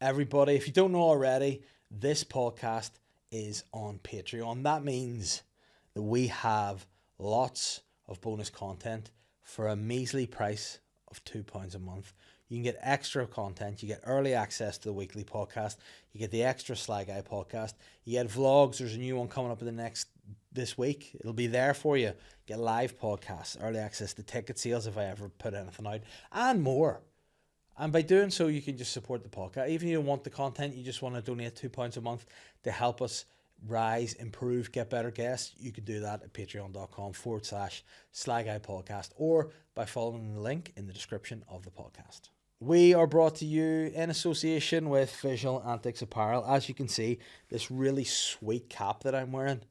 everybody, if you don't know already, this podcast is on Patreon. That means that we have lots of bonus content for a measly price of £2 a month. You can get extra content. You get early access to the weekly podcast. You get the extra SLY Guy podcast. You get vlogs. There's a new one coming up this week. It'll be there for you. Get live podcasts, early access to ticket sales if I ever put anything out, and more. And by doing so, you can just support the podcast. Even if you don't want the content, you just want to donate £2 a month to help us rise, improve, get better guests. You can do that at patreon.com/SLY Guy podcast, or by following the link in the description of the podcast. We are brought to you in association with Visual Antics Apparel. As you can see, this really sweet cap that I'm wearing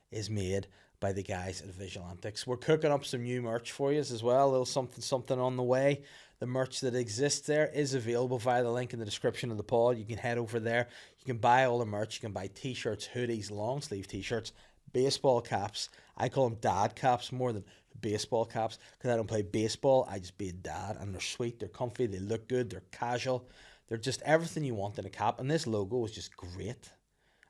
is made by the guys at Visual Antics. We're cooking up some new merch for you as well. A little something on the way. The merch that exists there is available via the link in the description of the pod. You can head over there. You can buy all the merch. You can buy t-shirts, hoodies, long sleeve t-shirts, baseball caps. I call them dad caps more than baseball caps because I don't play baseball. I just be a dad, and they're sweet, they're comfy, they look good, they're casual. They're just everything you want in a cap, and this logo is just great,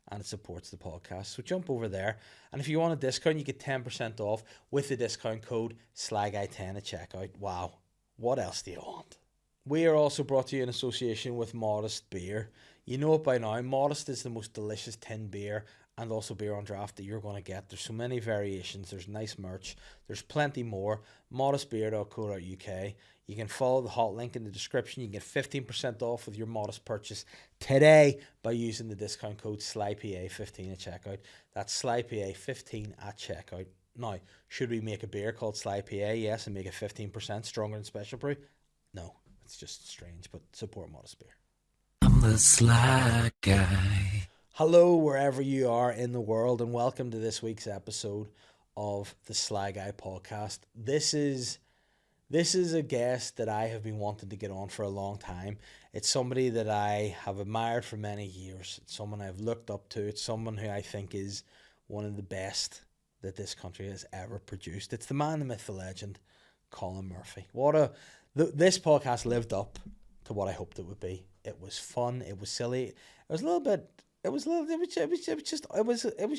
and it supports the podcast. So jump over there, and if you want a discount, you get 10% off with the discount code SLYGUY10 at checkout. Wow, what else do you want? We are also brought to you in association with Modest Beer. You know it by now, Modest is the most delicious tin beer and also beer on draft that you're going to get. There's so many variations. There's nice merch. There's plenty more. modestbeer.co.uk. You can follow the hot link in the description. You can get 15% off with your Modest purchase today by using the discount code SLYPA15 at checkout. That's SLYPA15 at checkout. Now, should we make a beer called SLYPA? Yes, and make it 15% stronger than Special Brew? No, it's just strange, but support Modest Beer. I'm the SLY Guy. Hello, wherever you are in the world, and welcome to this week's episode of the SLY Guy podcast. This is a guest that I have been wanting to get on for a long time. It's somebody that I have admired for many years. It's someone I've looked up to. It's someone who I think is one of the best that this country has ever produced. It's the man, the myth, the legend, Colin Murphy. This podcast lived up to what I hoped it would be. It was fun. It was silly. It was a little bit. It was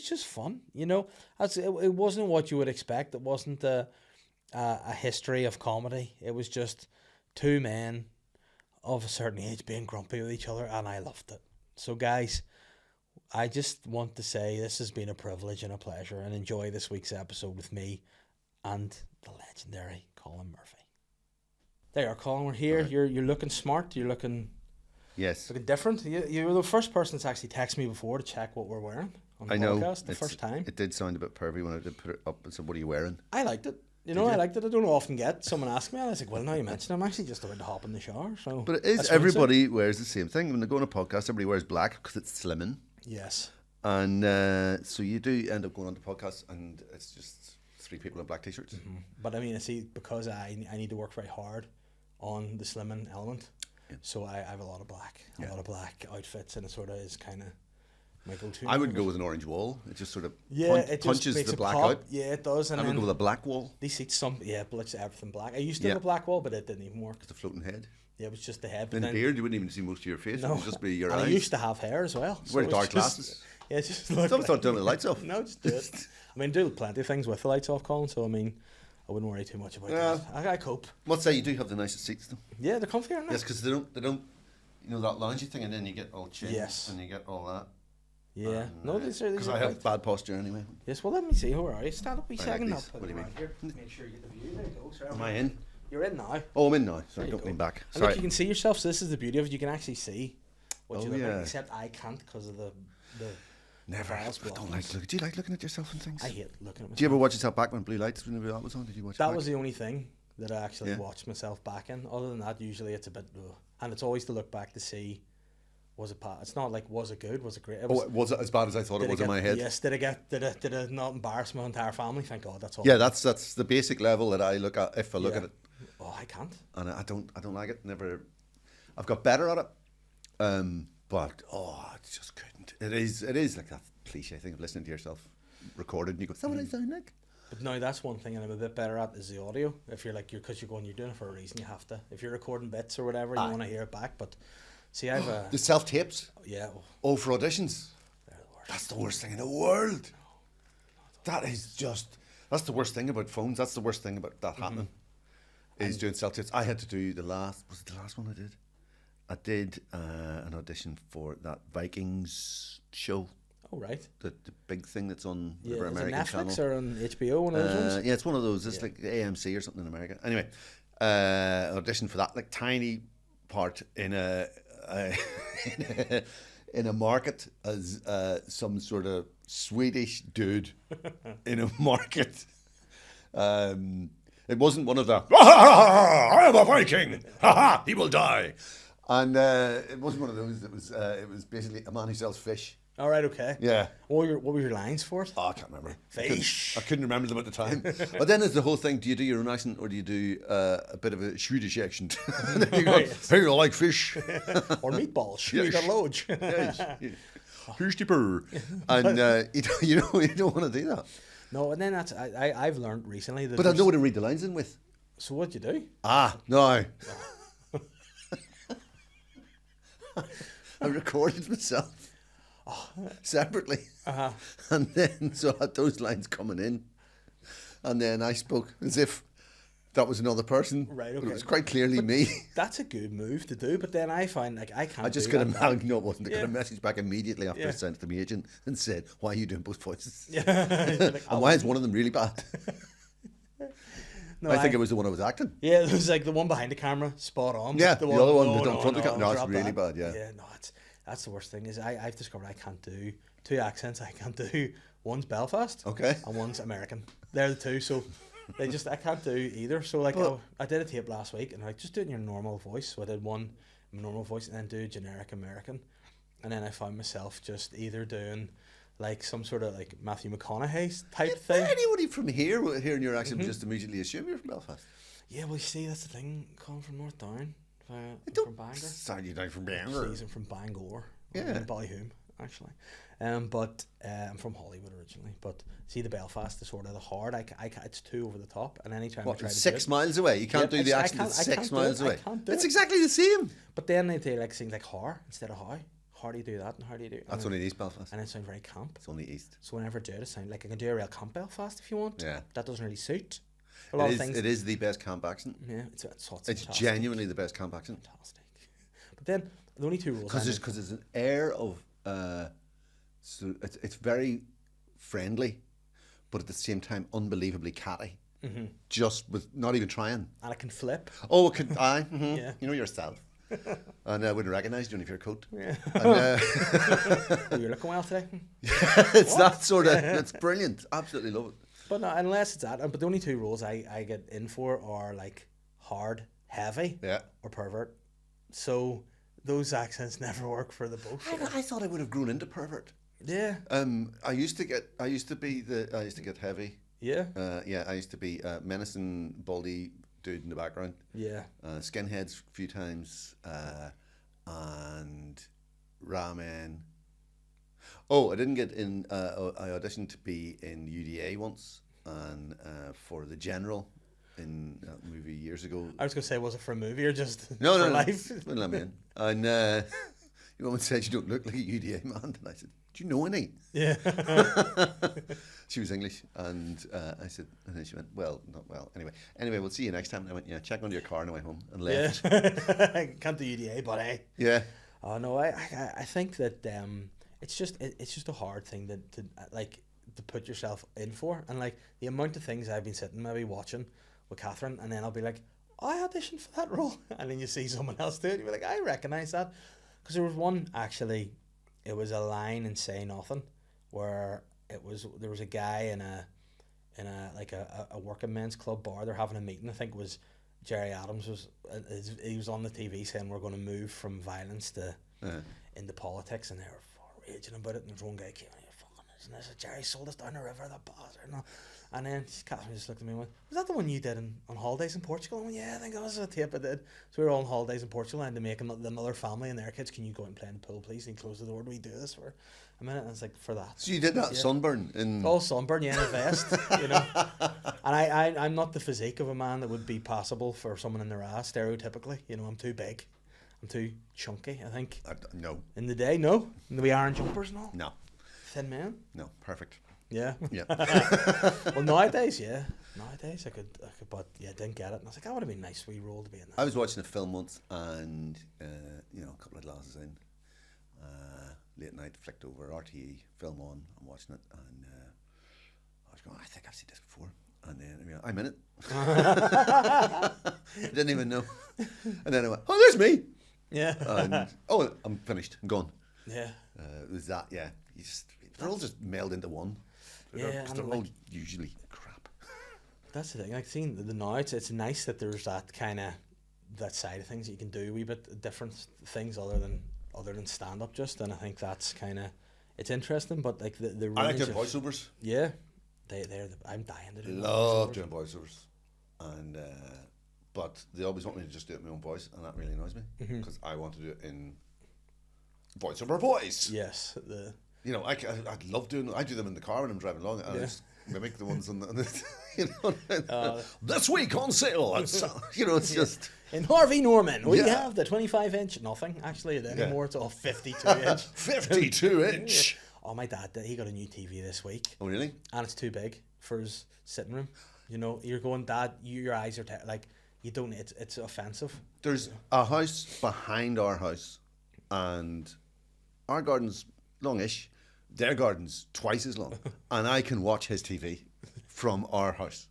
just fun, you know. It wasn't what you would expect. It wasn't a history of comedy. It was just two men of a certain age being grumpy with each other, and I loved it. So, guys, I just want to say this has been a privilege and a pleasure, and enjoy this week's episode with me and the legendary Colin Murphy. There you are, Colin. We're here. Right. You're looking smart. You're looking. Yes. Looking different. You were the first person that's actually texted me before to check what we're wearing on the podcast. The first time. It did sound a bit pervy when I did put it up and said, "What are you wearing?" I liked it. I liked it. I don't often get someone ask me, and I was like, well, now you mention it, I'm actually just about to hop in the shower. So, but it is, everybody wears the same thing. When they go on a podcast, everybody wears black because it's slimming. Yes. And so you do end up going on the podcast, and it's just three people in black t-shirts. Mm-hmm. But I mean, because I need to work very hard on the slimming element. So I have a lot of black outfits, and it sort of is kind of my go-to. I would go with an orange wall. It just sort of it punches just the black out. Yeah, it does. And I would go with a black wall. These seats, but it's everything black. I used to have a black wall, but it didn't even work. Just a floating head. Yeah, it was just the head. But then the beard, you wouldn't even see most of your face. No. It would just be your eyes. I used to have hair as well. Wear dark glasses. Yeah, it's just stop doing it with the lights off. No, just do it. I mean, do plenty of things with the lights off, Colin. So I mean, I wouldn't worry too much about that. I cope. Must say you do have the nicest seats though. Yeah, they're comfy, aren't they? Yes, because they don't. You know that loungy thing, and then you get all chin, yes, and you get all that. Yeah, no, these are because I have bad posture anyway. Yes, well, let me see. Where are you? Stand up a second. What do you mean? Here. Make sure you get the view. There you go. Sorry, am I in? You're in now. Oh, I'm in now. Sorry, don't lean back. And look, you can see yourself. So this is the beauty of it. You can actually see what you look like. Except I can't because of the. Never. I don't like looking. Do you like looking at yourself and things? I hate looking at myself. Do you ever watch yourself back when blue lights whenever that was on? Did you watch that? Was the only thing that I actually watched myself back in. Other than that, usually it's a bit. And it's always to look back to see. Was it bad? It's not like was it good? Was it great? Was it as bad as I thought it was in my head? Yes. Did it not embarrass my entire family? Thank God. That's all. Yeah, that's the basic level that I look at if I look at it. Oh, I can't. And I don't like it. Never. I've got better at it. But I just couldn't. It is like that cliche thing of listening to yourself recorded and you go, is that what I sound like? But no, that's one thing I'm a bit better at is the audio. If you're like because you're doing it for a reason, you have to. If you're recording bits or whatever, you want to hear it back. But See, I've The self-tapes. yeah. Oh, for auditions. They're the worst. That's the worst thing in the world. That's the worst thing about phones. That's the worst thing about that happening. Is doing self-tapes. I had to do was it the last one I did? I did an audition for that Vikings show. Oh, right. The big thing that's on Yeah, whatever is it American Netflix channel. or on HBO, one of those ones? Yeah, it's one of those. It's like AMC or something in America. Anyway, audition for that, like tiny part in a in a market as some sort of Swedish dude in a market. It wasn't one of the I am a Viking. He will die. And it wasn't one of those. It was basically a man who sells fish. All right, okay. Yeah. What were your lines for it? Oh, I can't remember. Fish. I couldn't remember them at the time. But then there's the whole thing. Do you do your own accent or do you do a bit of a Swedish accent? And then you go, hey, I like fish. Or meatballs. Shoot Yes. a load. Yes. Fish dipper. And you don't want to do that. No, and then I've learned recently that. But I know what to read the lines in with. So what'd you do? No. I recorded myself separately. And then, so I had those lines coming in. And then I spoke as if that was another person. Right, But okay. it was quite clearly me. That's a good move to do, but then I find like I can't. I just do got that. no, it wasn't. I got Yeah. a message back immediately after I Yeah. sent it to my agent and said, why are you doing both voices? Yeah. You're like, And why is one of them really bad? No, I think it was the one I was acting. Yeah, it was like the one behind the camera, spot on. Yeah, the other one that's no, on front of the camera. No, it's drop really that. bad, yeah. Yeah, no, that's the worst thing is I've discovered I can't do two accents. I can't do one's Belfast, Okay. and one's American. They're the two, so I can't do either. So like But- I did a tape last week, and like just do it in your normal voice. So I did one normal voice, and then do generic American, and then I found myself just either doing like some sort of like Matthew McConaughey type thing. Anybody from here hearing your accent would just immediately assume you're from Belfast. Yeah, well, you see, that's the thing. Calling from North Down, I'm from Bangor. Sound you down from Bangor. Season from Bangor. Yeah. Ballyhoom, actually. But I'm from Hollywood originally. But see, the Belfast is sort of the hard. It's too over the top. And anytime I What, try to 6 do it, miles away? You can't Yep, do the I accent can't- that's I 6 can't do miles it. I away. can't do It's it. exactly the same. But then they like sing like har instead of how. How do you do that and how do you do? That's only East Belfast. And it sounds very camp. It's only East. So whenever I do it, sound like I can do a real camp Belfast if you want. Yeah. That doesn't really suit a lot of things. It is the best camp accent. Yeah, it's It's fantastic. genuinely the best camp accent. Fantastic. But then the only two rules. Because there's an air of so it's very friendly, but at the same time unbelievably catty. Mm-hmm. Just with not even trying. And I can flip. Oh, it could Yeah. You know yourself. And I wouldn't recognise you only for your coat. Yeah. And, Oh, you're looking well today. it's that sort of. It's brilliant. Absolutely love it. But no, unless it's that. But the only two rules I get in for are like hard, heavy, Yeah. or pervert. So those accents never work for the both. I thought I would have grown into pervert. Yeah. I used to get heavy. Yeah. I used to be menacing, baldy dude in the background. Yeah. Skinheads a few times, and ramen. Oh, I didn't get in. I auditioned to be in UDA once, and for the General in that movie years ago. I was gonna say, was it for a movie or just No, for no, life? Wouldn't let me in. And your woman said, "You don't look like a UDA man," and I said, "Do you know any?" Yeah. She was English, and I said, and then she went, "Well, not well." Anyway, we'll see you next time. And I went, "Yeah, check under your car on the way home," and left. Yeah. Can't do UDA, but hey. Yeah. Oh no, I think that it's just a hard thing to put yourself in for, and like the amount of things I've been sitting maybe watching with Catherine, and then I'll be like, I auditioned for that role, and then you see someone else do it, you're like, I recognise that, because there was one actually, it was a line in Say Nothing, where there was a guy in a working men's club bar. They're having a meeting. I think it was Jerry Adams he was on the TV saying we're going to move from violence to into politics, and they were raging about it. And there's one guy came in, fucking isn't this? Jerry sold us down the river, that bastard. And then Catherine just looked at me and went, was that the one you did on holidays in Portugal? I went, yeah, I think that was a tape I did. So we were all on holidays in Portugal, and to make another family and their kids, can you go out and play in the pool, please? And he closed the door. Do we do this for a minute? And it's like, for that. So you did that sunburn in. All sunburn, yeah, in a vest, you know. And I'm not the physique of a man that would be possible for someone in their ass, stereotypically. You know, I'm too big. I'm too chunky, I think. No. In the day, no. In the wee iron jumpers and all. No. Thin man. No. Perfect. Yeah. Yeah. Well, nowadays, yeah. Nowadays, I could, but yeah, didn't get it. And I was like, that would have been a nice wee role to be in. That. I was watching a film once, and a couple of glasses in, late night, flicked over RTE film on. I'm watching it, and I was going, I think I've seen this before. And then I'm in it. I didn't even know. And then I went, oh, there's me. Yeah. And I'm finished. I'm gone. Yeah. It was that. Yeah. They're all just melded into one. Yeah, They're all usually crap. That's the thing. Like seeing the now, it's nice that there's that kind of that side of things that you can do a wee bit different things other than stand up. Just, and I think that's kind of it's interesting. But like the I like range doing voiceovers. Yeah, I'm dying to do. Love doing voiceovers, and but they always want me to just do it in my own voice, and that really annoys me because I want to do it in voiceover voice. Yes, I'd love doing. I do them in the car when I'm driving along, and I just mimic the ones on the this week on sale. It's just in Harvey Norman we have the 25-inch. Nothing actually anymore. It's all 52-inch. 52-inch. Oh, my dad, he got a new TV this week. Oh, really? And it's too big for his sitting room. You're going, Dad, your eyes are like you don't. It's offensive. There's a house behind our house, and our garden's longish. Their garden's twice as long, and I can watch his TV from our house.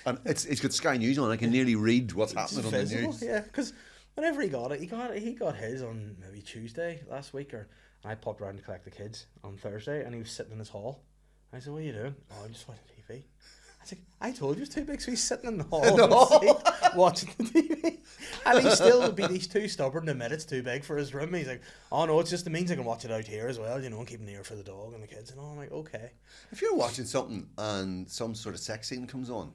And it's got Sky News on. I can nearly read what's happening on the news. Yeah, because whenever he got his on maybe Tuesday last week, and I popped around to collect the kids on Thursday, and he was sitting in his hall. I said, "What are you doing?" "Oh, I'm just watching TV." I was like, "I told you it's too big," so he's sitting in the hall watching the TV, and he still he's too stubborn to admit it's too big for his room. He's like, "Oh no, it means I can watch it out here as well, and keep an ear for the dog and the kids." And all. I'm like, "Okay." If you're watching something and some sort of sex scene comes on,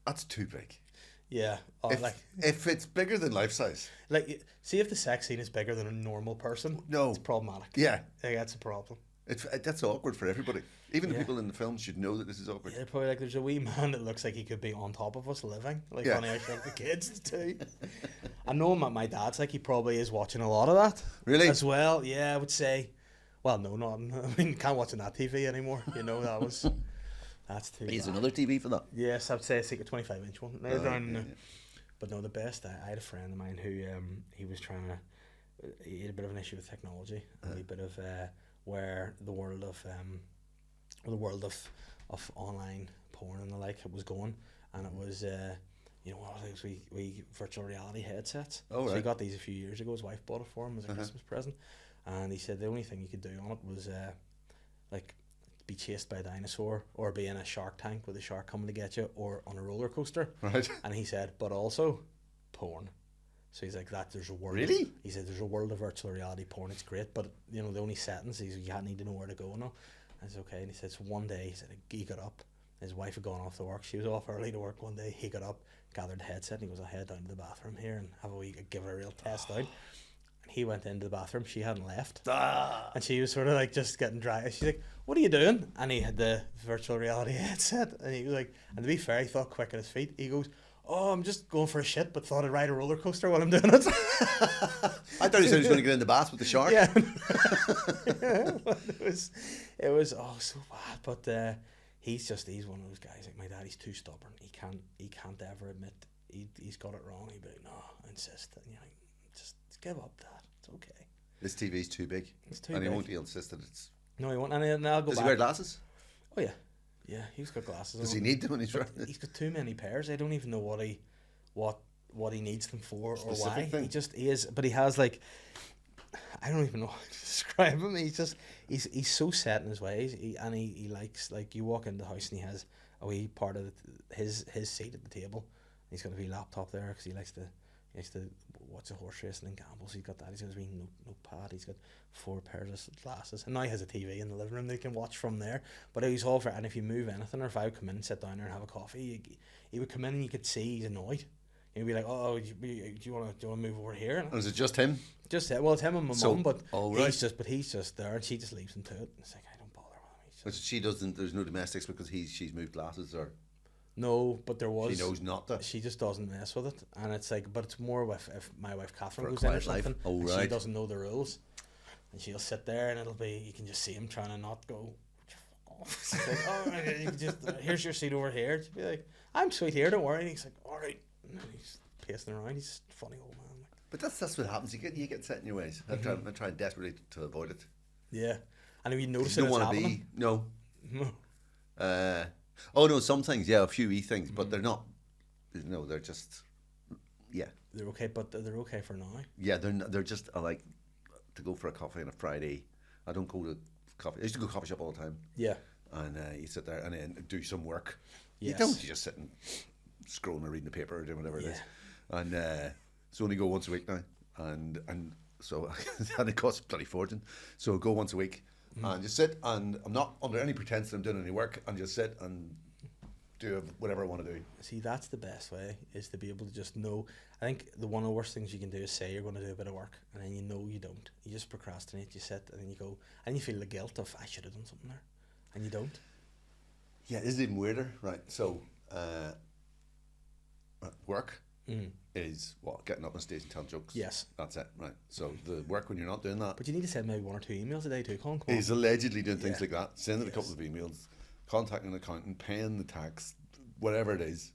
that's too big. Yeah. If it's bigger than life size. Like, see if the sex scene is bigger than a normal person. No. It's problematic. Yeah. That's a problem. That's awkward for everybody. Even the people in the film should know that this is awkward. Yeah, they're probably like, there's a wee man that looks like he could be on top of us living. Like, Honey, I Shrunk the Kids too. I know my dad's like, he probably is watching a lot of that. Really? As well. Yeah, I would say. Well, no, not. I mean, can't watch on that TV anymore. That's too He's bad. Another TV for that. Yes, I'd say it's like a 25-inch one. But no, the best. I had a friend of mine who he was trying to. He had a bit of an issue with technology, a bit of where the world of online porn and the like was going, and it was what was it? We virtual reality headsets. Oh, right. So he got these a few years ago. His wife bought it for him as a Christmas present, and he said the only thing you could do on it was like be chased by a dinosaur or be in a shark tank with a shark coming to get you or on a roller coaster. Right. And he said, but also porn. So he's like, there's a world. Really? He said, there's a world of virtual reality porn. It's great, but the only settings, you need to know where to go now. And it's okay. And he said, so one day, he said, he got up. His wife had gone off to work. She was off early to work one day. He got up, gathered the headset, and he goes, I'll head down to the bathroom here and give her a real test out. And he went into the bathroom. She hadn't left. And she was sort of like just getting dry. She's like, what are you doing? And he had the virtual reality headset. And he was like, and to be fair, he thought quick on his feet. He goes, oh, I'm just going for a shit, but thought I'd ride a roller coaster while I'm doing it. I thought he said he was going to get in the bath with the shark. Yeah. It was so bad. But he's one of those guys like my dad. He's too stubborn. He can't ever admit he's got it wrong. He'd be like, no, I insist. And you're like, just give up, Dad. It's okay. This TV's too big. It's too big. big. And he won't insist that it's... No, he won't. And I'll go Does back. he wear glasses? Oh, yeah. Yeah, he's got glasses. Does he need them when he's running? He's got too many pairs. I don't even know what he needs them for or why. Thing. He is, but he has like, I don't even know how to describe him. He's so set in his ways. He likes, like, you walk into the house and he has a wee part of his seat at the table. He's got a wee laptop there because he likes to watch a horse racing and gambles. He's got that. He's got his wee notepad. He's got 4 pairs of glasses, and now he has a TV in the living room that he can watch from there. But he's all for. And if you move anything, or if I would come in and sit down there and have a coffee, he would come in and you could see he's annoyed. He'd be like, "Oh, do you want to move over here?" And is it just him? Just well, it's him and my mum, but right. he's just there, and she just leaves him to it. It's like I don't bother with him. She doesn't. There's no domestics because she's moved glasses or. No, but there was. She knows not to. She just doesn't mess with it, and it's like, but it's more with if my wife Catherine For a goes in or quiet life. something, Oh, and right. she doesn't know the rules, and she'll sit there, and it'll be you can just see him trying to not go. It's like, oh, you can just here's your seat over here. She'd be like, I'm sweet here, don't worry. And he's like, all right, and he's pacing around. He's a funny old man. Like. But that's what happens. You get set in your ways. I try desperately to avoid it. Yeah, and if you notice You it, don't it's want to happening. be no. No. Oh no, some things, yeah, a few wee things, but they're not. No, they're just. Yeah. They're okay, but they're okay for now. Yeah, they're just like to go for a coffee on a Friday. I don't go to coffee. I used to go to coffee shop all the time. Yeah. And you sit there and then do some work. Yes. You don't. You just sit and scrolling or reading the paper or doing whatever it is. And so only go once a week now, and so and it costs a bloody fortune. So go once a week and just sit, and I'm not under any pretense that I'm doing any work, and just sit and do whatever I want to do. See, that's the best way, is to be able to just know. I think one of the worst things you can do is say you're going to do a bit of work, and then you know you don't. You just procrastinate, you sit, and then you go, and you feel the guilt of, I should have done something there, and you don't. Yeah, this is even weirder, right? So work is what, getting up on stage and telling jokes. Yes. That's it, right? So the work when you're not doing that But you need to send maybe 1 or 2 emails a day too, Colin. Come on. is allegedly doing things Yeah. like that, sending a couple of emails, contacting an accountant, paying the tax, whatever it is,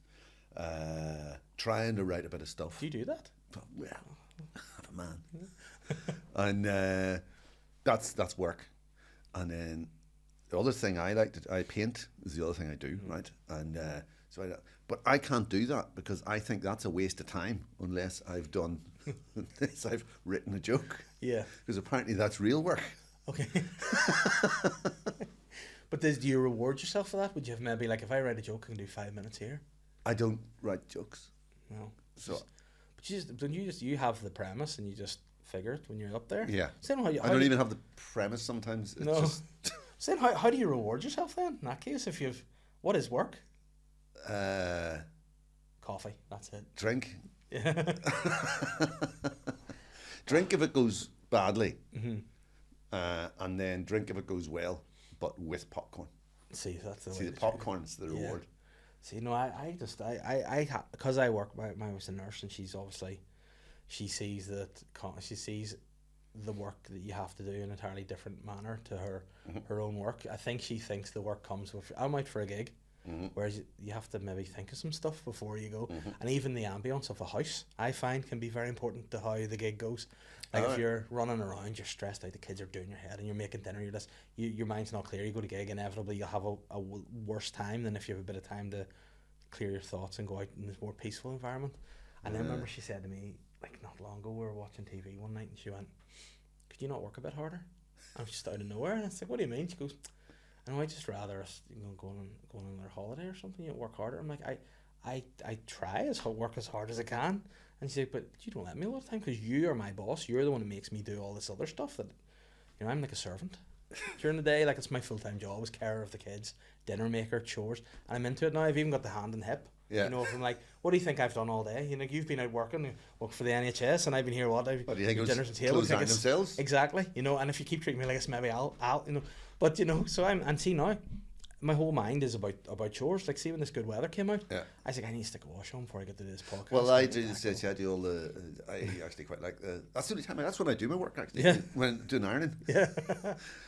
trying to write a bit of stuff. Do you do that? Well, I'm a man. And that's work. And then the other thing I paint is the other thing I do, right? And but I can't do that because I think that's a waste of time unless I've done, unless I've written a joke. Yeah. Because apparently that's real work. Okay. But do you reward yourself for that? Would you have maybe, like, if I write a joke, I can do 5 minutes here? I don't write jokes. No. So But you have the premise and you just figure it when you're up there? yeah. So how I don't even have the premise sometimes. It's No. just So then how do you reward yourself then, in that case? If you've, what is work? Coffee, that's it. drink. Yeah. Drink if it goes badly. And then drink if it goes well, but with popcorn. See, that's the way. See, the popcorn's the reward. See, no, I because I work, my wife's a nurse, and she's obviously, she sees the work that you have to do in an entirely different manner to her own work. I think she thinks the work comes with, I'm out for a gig, whereas you have to maybe think of some stuff before you go. And even the ambience of a house, I find, can be very important to how the gig goes. Like if you're running around, you're stressed out, the kids are doing your head, and you're making dinner, your mind's not clear, you go to gig, inevitably you'll have a worse time than if you have a bit of time to clear your thoughts and go out in this more peaceful environment. And then I remember she said to me, like not long ago, we were watching TV one night, and she went, could you not work a bit harder? I was just out of nowhere, and I was like, what do you mean? She goes, I know, I just rather us, going on another holiday or something, work harder. I'm like, I try work as hard as I can. And she's like, but you don't let me all the time because you are my boss. You're the one who makes me do all this other stuff that, I'm like a servant. During the day, like, it's my full-time job, is care of the kids, dinner maker, chores, and I'm into it now. I've even got the hand and hip. Yeah. If I'm like, what do you think I've done all day? You've been out working for the NHS, and I've been here, what do you think it was dinners and table close down tickets. themselves? Exactly, and if you keep treating me like this, maybe I'll but so and see now, my whole mind is about chores. Like, see when this good weather came out, I was like, I need to stick a wash on before I get to this podcast. Well, I do all the. I actually quite like that's the only time. That's when I do my work actually. Yeah. When doing ironing. Yeah.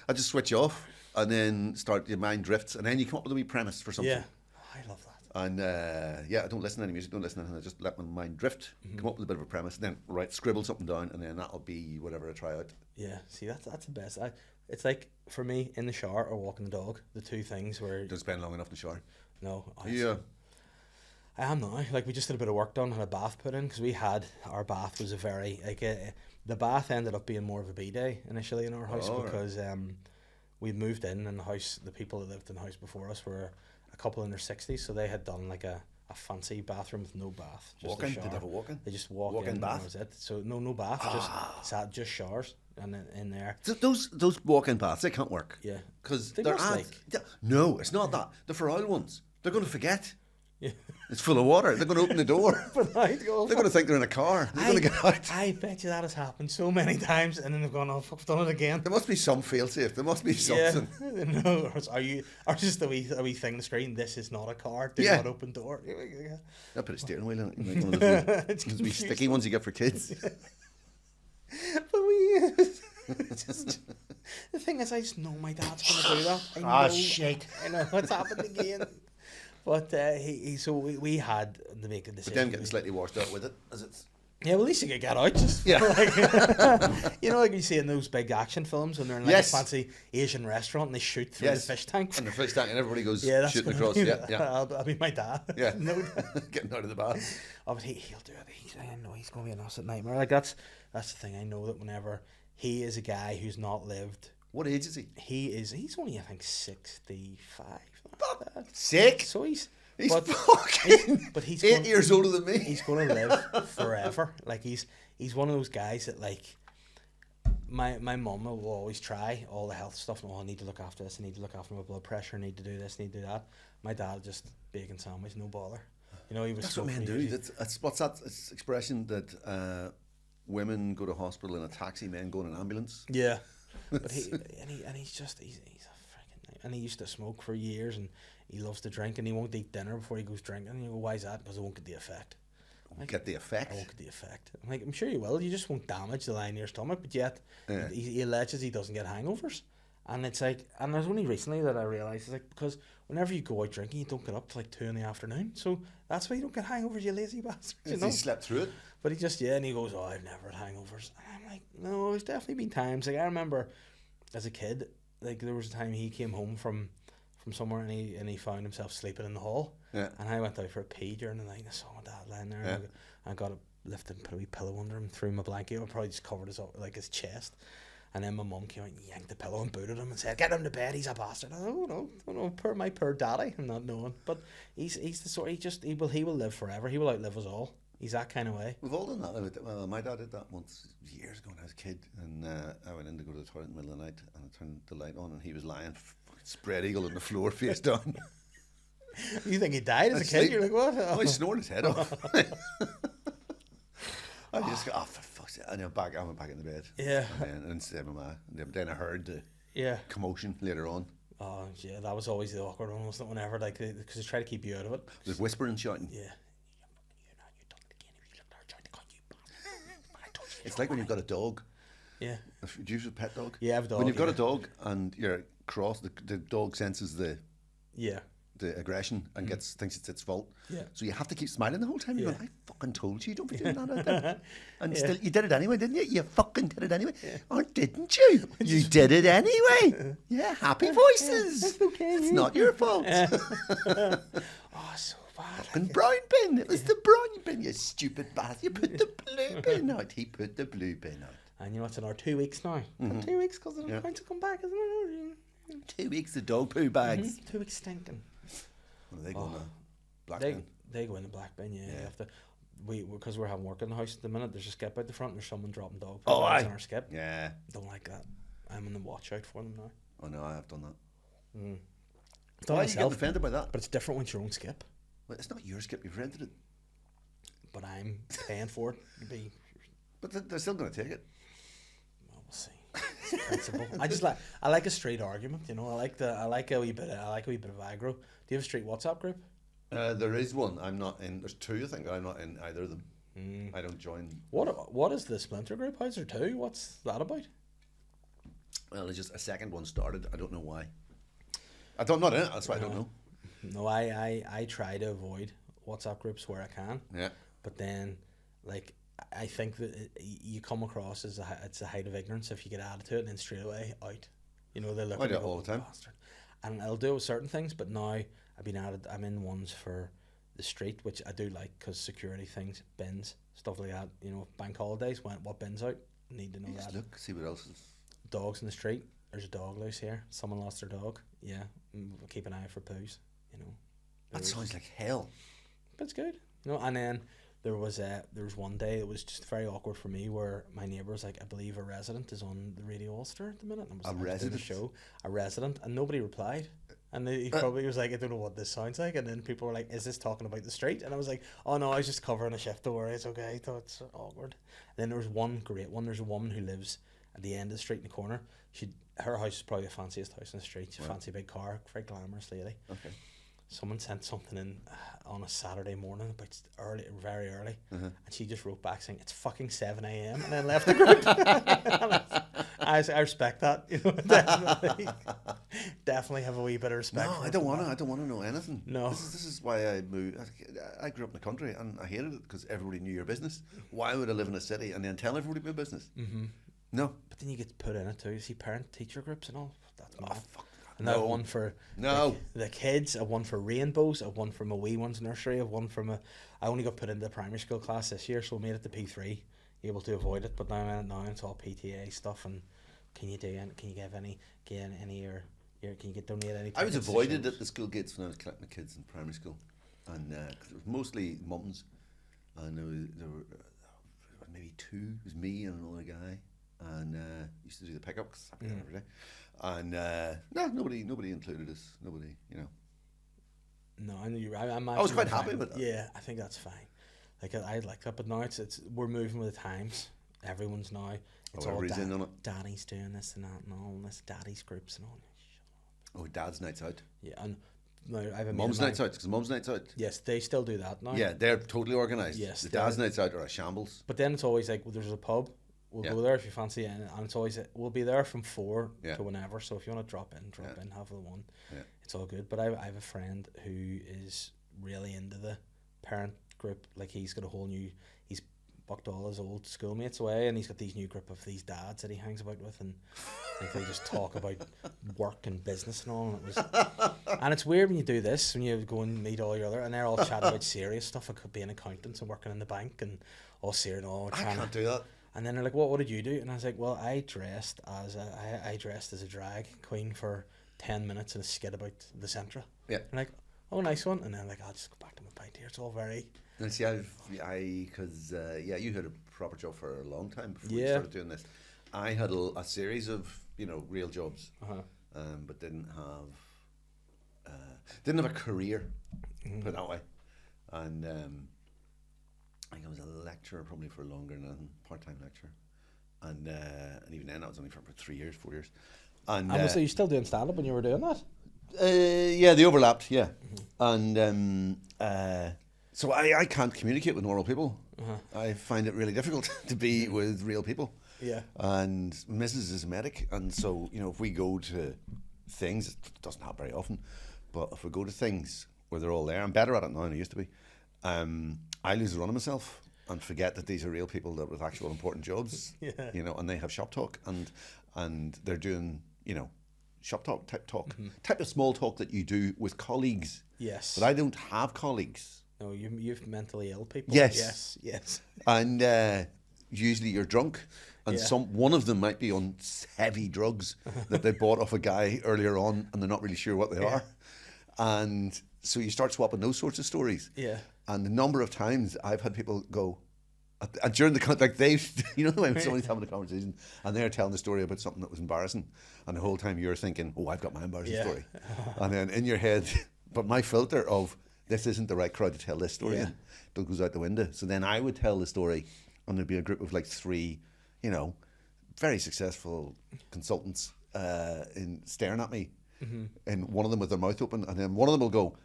I just switch off and then your mind drifts, and then you come up with a wee premise for something. Yeah, I love that. And I don't listen to any music, don't listen to anything. I just let my mind drift, come up with a bit of a premise, and then scribble something down, and then that'll be whatever I try out. Yeah, see, that's the best. It's like, for me, in the shower or walking the dog, the two things where... Don't spend long enough in the shower. No. Yeah. I am now. Like, we just did a bit of work done, had a bath put in, because our bath was a very, the bath ended up being more of a B-day initially in our house, because we moved in, and the people that lived in the house before us were a couple in their 60s, so they had done like a fancy bathroom with no bath. Just Walk-in? a shower. Did they have a walk-in? They just walk Walk-in in, bath? that was it. So no bath, just showers and in there. So those walk-in baths, they can't work. Yeah. Because They they're must, no, it's not that. The for oil ones, they're going to forget. Yeah. It's full of water. They're going to open the door. But They're going to think they're in a car. They're going to get out. I bet you that has happened so many times, and then they've gone, "Oh, fuck, I've done it again." There must be some fail-safe. There must be something. Yeah. No, or just a wee thing on the screen. This is not a car. Do not open door. Yeah. I'll put a steering wheel in it. You make one of those wee sticky ones you get for kids. But the thing is, I just know my dad's going to do that. I know, shit. I know it's happened again. But so we had to make a decision. But then getting slightly washed out with it, as it's. Yeah, well, at least you could get out. Just like, like you see in those big action films when they're in like a fancy Asian restaurant and they shoot through the fish tank. And the fish tank, and everybody goes shooting across. I'll be my dad. Yeah, no, getting out of the bath. Oh, but he'll do it. I know he's going to be an absolute nightmare. Like that's the thing. I know that whenever he is a guy who's not lived. What age is he? He's only, I think, 65. Sick. So he's fucking. But he's 8 years older than me. He's going to live forever. Like he's one of those guys that like. My mum will always try all the health stuff. Oh, I need to look after this. I need to look after my blood pressure. I need to do this. I need to do that. My dad just bacon sandwich, no bother. He was. That's what men do. That's what's that expression that women go to hospital in a taxi, men go in an ambulance. Yeah. But he's a freaking, and he used to smoke for years, and he loves to drink, and he won't eat dinner before he goes drinking. And you go, why is that? Because I won't get the effect. Get the effect? I won't get the effect. I'm like, I'm sure you will. You just won't damage the line of your stomach, but yet he alleges he doesn't get hangovers. And it's like, and there's only recently that I realised, it's like, because whenever you go out drinking, you don't get up till like 2 PM. So that's why you don't get hangovers, you lazy bastard. He slept through it. But he just, and he goes, oh, I've never had hangovers. And I'm like, no, there's definitely been times. Like, I remember as a kid, like, there was a time he came home from somewhere and he found himself sleeping in the hall. Yeah. And I went out for a pee during the night and I saw my dad lying there. Yeah. And I got up, lifted and put a wee pillow under him, threw my blanket. I probably just covered his chest. And then my mum came out and yanked the pillow and booted him and said, get him to bed, he's a bastard. I said, oh no, my poor daddy. I'm not knowing. But he's the sort, he will live forever. He will outlive us all. He's that kind of way. We've all done that. Well, my dad did that once years ago when I was a kid, and I went in to go to the toilet in the middle of the night, and I turned the light on, and he was lying spread eagle on the floor, face down. You think he died as a kid? You're like, what? Oh, he snored his head off. I just go, oh, for fuck's sake. And I went back in the bed. Yeah. And then I heard the commotion later on. Oh, yeah, that was always the awkward one, wasn't it? Whenever, like, because they try to keep you out of it. There's whispering, shouting. Yeah. It's like when you've got a dog. Yeah. Do you have a pet dog? Yeah, I have a dog. When you've got a dog and you're cross, the dog senses the aggression and thinks it's its fault. Yeah. So you have to keep smiling the whole time. You're going, I fucking told you, don't be doing that out there. And still, you did it anyway, didn't you? You fucking did it anyway. Yeah. Or didn't you? You did it anyway. Yeah, happy voices. That's okay. It's not your fault. Oh, so bad. Fucking brown bin. It was the brown bin, you stupid bastard. You put the blue bin out. He put the blue bin out. And you know, it's in our 2 weeks now. 2 weeks because they're going to come back, isn't it? 2 weeks of dog poo bags. 2 weeks stinking. Well, they go in the black bin. They go in the black bin, yeah. You have to, because we're having work in the house at the minute, there's a skip out the front and there's someone dropping dog poo bags in our skip. Yeah. Don't like that. I'm on the watch out for them now. Oh no, I have done that. Why are you getting offended by that? But it's different when it's your own skip. Well, it's not your skip, you've rented it. But I'm paying for it to be. But they're still going to take it. Well, we'll see. It's principle. I like a straight argument, you know. I like a wee bit of aggro. Do you have a street WhatsApp group? There is one. I'm not in. There's two, I think. I'm not in either of them. I don't join. What is the splinter group? How's there two? What's that about? Well, it's just a second one started. I don't know why. I'm not in it. That's why I don't know. No, I try to avoid WhatsApp groups where I can. Yeah. But then, like, I think that you come across as it's a height of ignorance if you get added to it and then straight away out. You know, they look I at do you it all the time. Bastard. And I'll do it with certain things, but now I've been added. I'm in ones for the street, which I do like because security things, bins, stuff like that. You know, bank holidays, what bins out? Need to know that. Look, see what else is. Dogs in the street. There's a dog loose here. Someone lost their dog. Yeah, keep an eye out for poos. You know. That sounds like hell. But it's good. You know, and then there was one day it was just very awkward for me where my neighbour was like, I believe a resident is on the Radio Ulster at the minute. And I was doing a show, a resident, and nobody replied. And he probably was like, I don't know what this sounds like. And then people were like, is this talking about the street? And I was like, oh no, I was just covering a shift, don't worry, it's okay. I thought it's awkward. And then there was one great one. There's a woman who lives at the end of the street in the corner. Her house is probably the fanciest house in the street. She's a fancy big car, very glamorous lady. Okay. Someone sent something in on a Saturday morning, about very early, and she just wrote back saying, it's fucking 7 a.m. and then left the group. I respect that, you know, definitely have a wee bit of respect. No, I don't want to know anything. No. This is why I moved. I grew up in the country and I hated it because everybody knew your business. Why would I live in a city and then tell everybody my business? Mm-hmm. No. But then you get put in it too. You see parent-teacher groups and all. That's mad. Fuck. And I have one for the kids, I have one for rainbows, I have one for my wee one's nursery, I have one for I only got put into the primary school class this year, so I made it to P3, able to avoid it, but now it's all PTA stuff. And can you give any or can you donate any? I was avoided at the school gates when I was collecting my kids in primary school, and cause it was mostly mums, and there were maybe two. It was me and another guy, and used to do the pickup because I picked up every day. And nobody included us. Nobody, you know. No, I knew you. I was quite happy with that. Yeah, I think that's fine. Like I like that, but now it's we're moving with the times. Everyone's now. It's all everybody's in on it. Daddy's doing this and that and all this. Daddy's groups and all. Oh, dad's nights out. Yeah, and no, I have a mum's nights out because mum's nights out. Yes, they still do that now. Yeah, they're totally organised. Yes, the dad's nights out are a shambles. But then it's always like, well, there's a pub. We'll go there if you fancy it, and it's always we'll be there from 4 to whenever. So if you want to drop in, have the one. Yeah. It's all good. But I have a friend who is really into the parent group. Like he's got a whole new. He's bucked all his old schoolmates away, and he's got these new group of these dads that he hangs about with, and like they just talk about work and business and all. And it's weird when you do this, when you go and meet all your other, and they're all chatting about serious stuff. It could be an accountant and working in the bank and all serious and all. I can't do that. And then they're like, what did you do? And I was like, well, I dressed as a drag queen for 10 minutes in a skit about the Centra. Yeah. And like, oh, nice one. And then like, I'll just go back to my pint here. It's all very... And see, because you had a proper job for a long time before you started doing this. I had a series of, real jobs, but didn't have a career, put it that way. And I think I was a lecturer probably for longer than part-time lecturer, and even then I was only for about 3 years, 4 years. And so you still doing stand-up when you were doing that? Yeah, they overlapped. Yeah, and so I can't communicate with normal people. I find it really difficult to be with real people. Yeah, and Mrs. is a medic, and so if we go to things, it doesn't happen very often, but if we go to things where they're all there, I'm better at it now than I used to be. I lose the run of myself and forget that these are real people that with actual important jobs, and they have shop talk and they're doing, shop talk, type of small talk that you do with colleagues. Yes. But I don't have colleagues. No, you've mentally ill people. Yes. And usually you're drunk, and one of them might be on heavy drugs that they bought off a guy earlier on, and they're not really sure what they are. And so you start swapping those sorts of stories. Yeah. And the number of times I've had people go, and during the like they, when somebody's having a conversation and they're telling the story about something that was embarrassing, and the whole time you're thinking, oh, I've got my embarrassing story, and then in your head, but my filter of this isn't the right crowd to tell this story in, that goes out the window. So then I would tell the story, and there'd be a group of like 3, very successful consultants in staring at me, and one of them with their mouth open, and then one of them will go,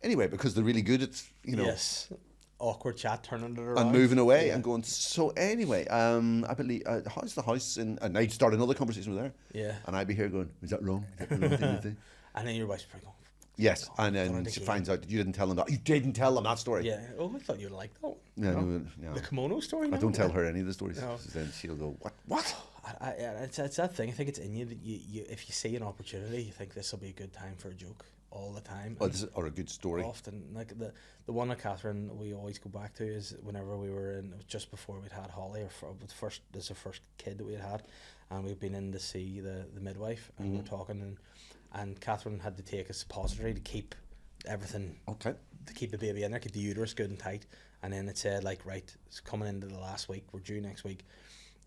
anyway, because they're really good at, Yes. Awkward chat, turning it around. And moving away and going, so anyway, I believe, how's the house? And I'd start another conversation with her. Yeah. And I'd be here going, is that wrong? Is that wrong? And then your wife's probably going, yes. And then she finds out that you didn't tell them that. You didn't tell them that story. Yeah. Oh, I thought you'd like that. Yeah, no, the kimono story? I don't tell her any of the stories. No. Then she'll go, what? It's that thing. I think it's in you that you if you see an opportunity, you think this will be a good time for a joke all the time. Or a good story. Often, like the one that Catherine we always go back to is whenever we were in, it was just before we'd had Holly, this is the first kid that we had, and we've been in to see the midwife, and we're talking, and Catherine had to take a suppository to keep everything, to keep the baby in there, keep the uterus good and tight, and then it said like, right, it's coming into the last week, we're due next week,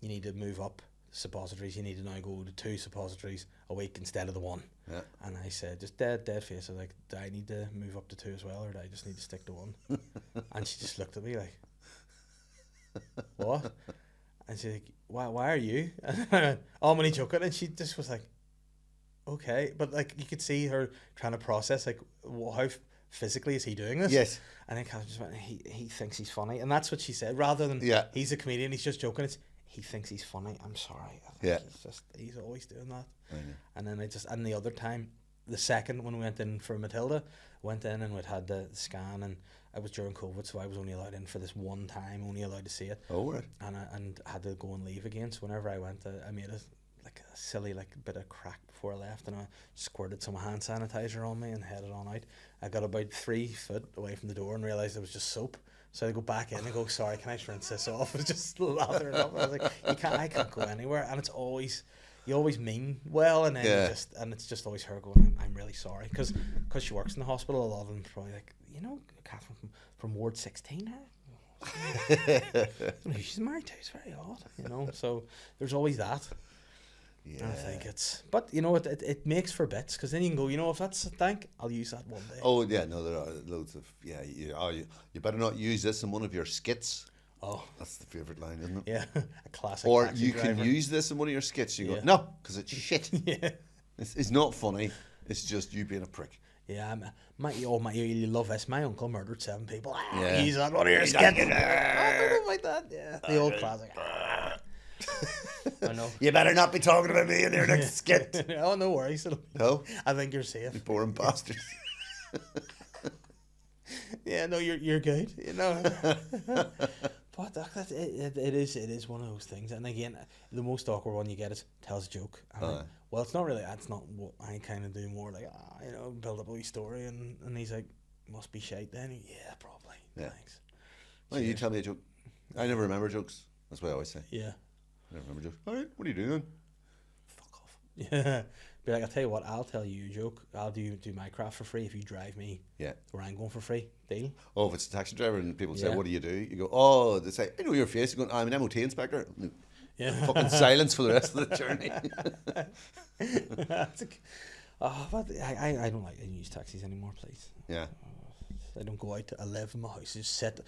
you need to move up suppositories. You need to now go to 2 suppositories a week instead of the 1. Yeah. And I said, just dead face, I was like, do I need to move up to 2 as well, or do I just need to stick to 1? And she just looked at me like, what? And she's like, why are you? And I went, oh, I'm only joking. And she just was like, okay. But like, you could see her trying to process, like, how physically is he doing this? Yes. And then Catherine just went, he thinks he's funny. And that's what she said, rather than he's a comedian, he's just joking. It's, he thinks he's funny. I'm sorry. He's always doing that. I know. And then and the other time, the second when we went in for Matilda, went in and we'd had the scan, and it was during COVID, so I was only allowed in for this one time, only allowed to see it. Oh, right. And I had to go and leave again. So whenever I went, I made a silly bit of crack before I left, and I squirted some hand sanitizer on me and headed on out. I got about 3 foot away from the door and realised it was just soap. So I go back in and go, sorry, can I just rinse this off? I was just lathering up. I was like, I can't go anywhere. And it's always, you always mean well, and then it's just always her going, I'm really sorry. Because she works in the hospital, a lot of them probably like, Catherine from Ward 16, who she's married to, it's very odd, so there's always that. Yeah. And I think but it makes for bits, because then you can go, if that's a thank, I'll use that one day. Oh yeah, no, there are loads of you better not use this in one of your skits. Oh, that's the favourite line, isn't it? Yeah, a classic. Or you driver. Can use this in one of your skits. You go, no, because it's shit. Yeah, it's not funny. It's just you being a prick. Yeah, you love this. My uncle murdered 7 people. Use that one of your skits. Like that. Yeah, the old classic. I know. You better not be talking about me in your next skit. Oh, no worries. No, I think you're safe. You boring bastards. Yeah, no, you're good. But it is one of those things. And again, the most awkward one you get is tells a joke. Well, it's not really. That's not what I kind of do. More like build up a wee story, and he's like, must be shite then. Yeah, probably. Yeah. Thanks. Well, you tell me a joke. I never remember jokes. That's what I always say. Yeah. I never remember jokes. All right, what are you doing then? Fuck off. Yeah. Be like, I'll tell you what, I'll tell you a joke. I'll do my craft for free if you drive me where I'm going for free. Deal? Oh, if it's a taxi driver and people say, what do? You go, oh, they say, I know your face. You go, I'm an MOT inspector. Yeah. Fucking silence for the rest of the journey. But I don't like to use taxis anymore, please. Yeah. I don't go out. I live in my house. I just sit.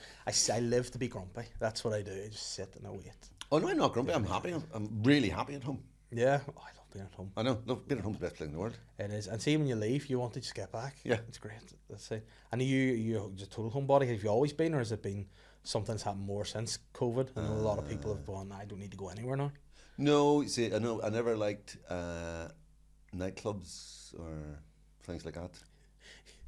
I live to be grumpy. That's what I do. I just sit and I wait. Oh no, I'm not grumpy. I'm happy. I'm really happy at home. Yeah. Oh, I love being at home. I know. Being at home is the best thing in the world. It is. And see, when you leave, you want to just get back. Yeah. It's great. That's it. And you just total homebody. Have you always been, or has it been something that's happened more since COVID? I know a lot of people have gone, I don't need to go anywhere now. No, see, I know I never liked nightclubs or things like that.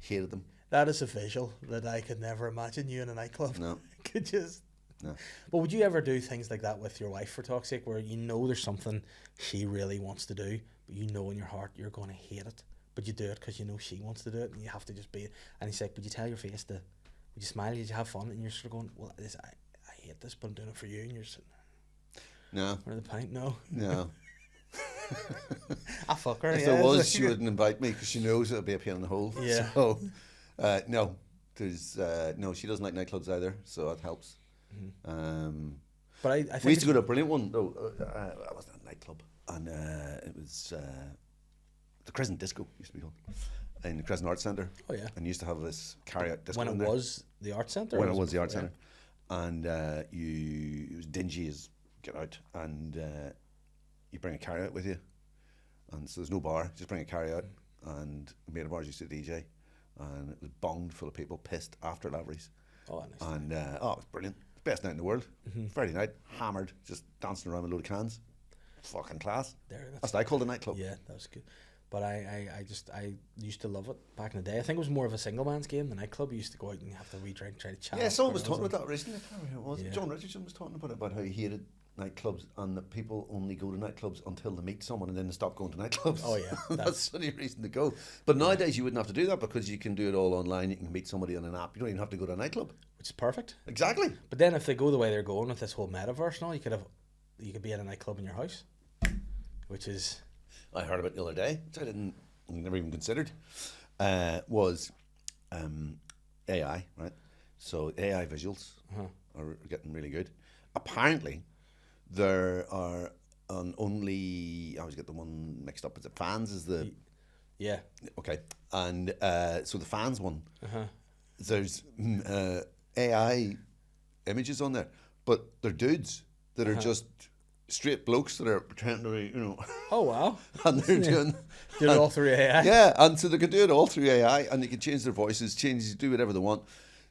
Hated them. That is a visual that I could never imagine you in a nightclub. No. Could just... No. But would you ever do things like that with your wife, for talk's sake, where there's something she really wants to do, but in your heart you're going to hate it, but you do it because she wants to do it, and you have to just be... And he's like, would you tell your face would you smile, did you have fun? And you're sort of going, well, I hate this, but I'm doing it for you, and you're sitting there. No. Or the pint, no. No. I fuck her. If there was, she wouldn't invite me because she knows it'll be a pain in the hole. Yeah. So, no, there's no. She doesn't like nightclubs either, so that helps. Mm-hmm. But I think we used to go to a brilliant one. No, I wasn't at a nightclub, and it was the Crescent Disco used to be called in the Crescent Arts Centre. Oh yeah. And used to have this carry-out disco. When it was the Arts Centre. When it was the Arts Centre, and it was dingy as get out, and you bring a carry-out with you, and so there's no bar, just bring a carry-out, and made a bar used to DJ, and it was bonged full of people pissed after Lavery's. Oh, nice. And it was brilliant. Best night in the world. Mm-hmm. Friday night, hammered, just dancing around with a load of cans. Fucking class. That's what I called a nightclub. Yeah, that was good. But I used to love it back in the day. I think it was more of a single man's game. The nightclub, you used to go out and have to re-drink, try to chat. Yeah, someone was talking about that recently. I can't remember who it was. Yeah. John Richardson was talking about how he hated nightclubs and that people only go to nightclubs until they meet someone and then they stop going to nightclubs. Oh yeah, that's the only reason to go. But nowadays you wouldn't have to do that because you can do it all online. You can meet somebody on an app. You don't even have to go to a nightclub, which is perfect. Exactly. But then if they go the way they're going with this whole metaverse now, you could be at a nightclub in your house, which is I heard about the other day, which I never even considered, was AI, right? So AI visuals are getting really good. Apparently, there are on only, I always get the one mixed up. Is it Fans? Is the Yeah. okay? And so the Fans one, Uh-huh. there's AI images on there, but they're dudes that are just straight blokes that are pretending to be, Oh wow. and they're doing Do it all through AI. yeah, and so they can do it all through AI, and they can change their voices, do whatever they want.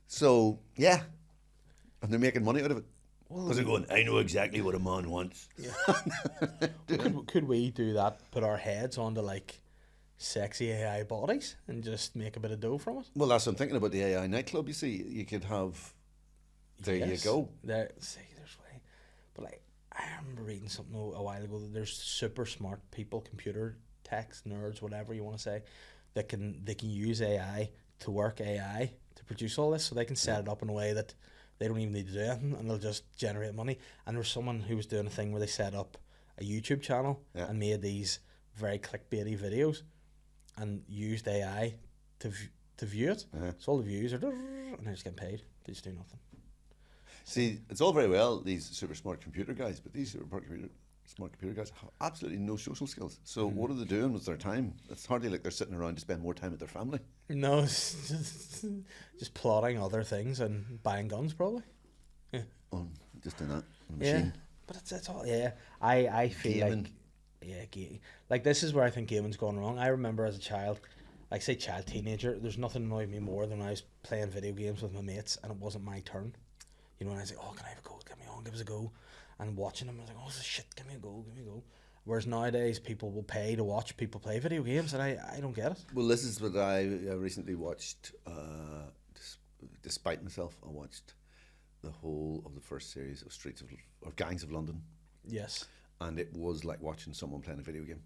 So and they're making money out of it. Because they're going, I know exactly what a man wants. Yeah. Could we do that? Put our heads onto like sexy AI bodies and just make a bit of dough from it? Well, that's what I'm thinking about the AI nightclub. You see, you could have. There you go. There's way, but like I remember reading something a while ago that there's super smart people, computer techs, nerds, whatever you want to say, that can use AI to work AI to produce all this, so they can set it up in a way that they don't even need to do anything, and they'll just generate money. And there was someone who was doing a thing where they set up a YouTube channel and made these very clickbaity videos and used AI to view it. So all the views are, and they're just getting paid. They just do nothing. See, it's all very well, these super smart computer guys, but these smart computer guys have absolutely no social skills. So what are they doing with their time? It's hardly like they're sitting around to spend more time with their family. No, it's just plotting other things and buying guns, probably. Yeah. Oh, just doing that on a machine. But it's all, I feel Gaming. like this is where I think gaming's gone wrong. I remember as a child, like say teenager, there's nothing annoyed me more than when I was playing video games with my mates and it wasn't my turn. And I was like, oh, can I have a go? Get me on, give us a go. And watching them, I was like, oh, shit, give me a go. Whereas nowadays, people will pay to watch people play video games, and I don't get it. Well, this is what I recently watched, despite myself, I watched the whole of the first series of Gangs of London. Yes. And it was like watching someone playing a video game.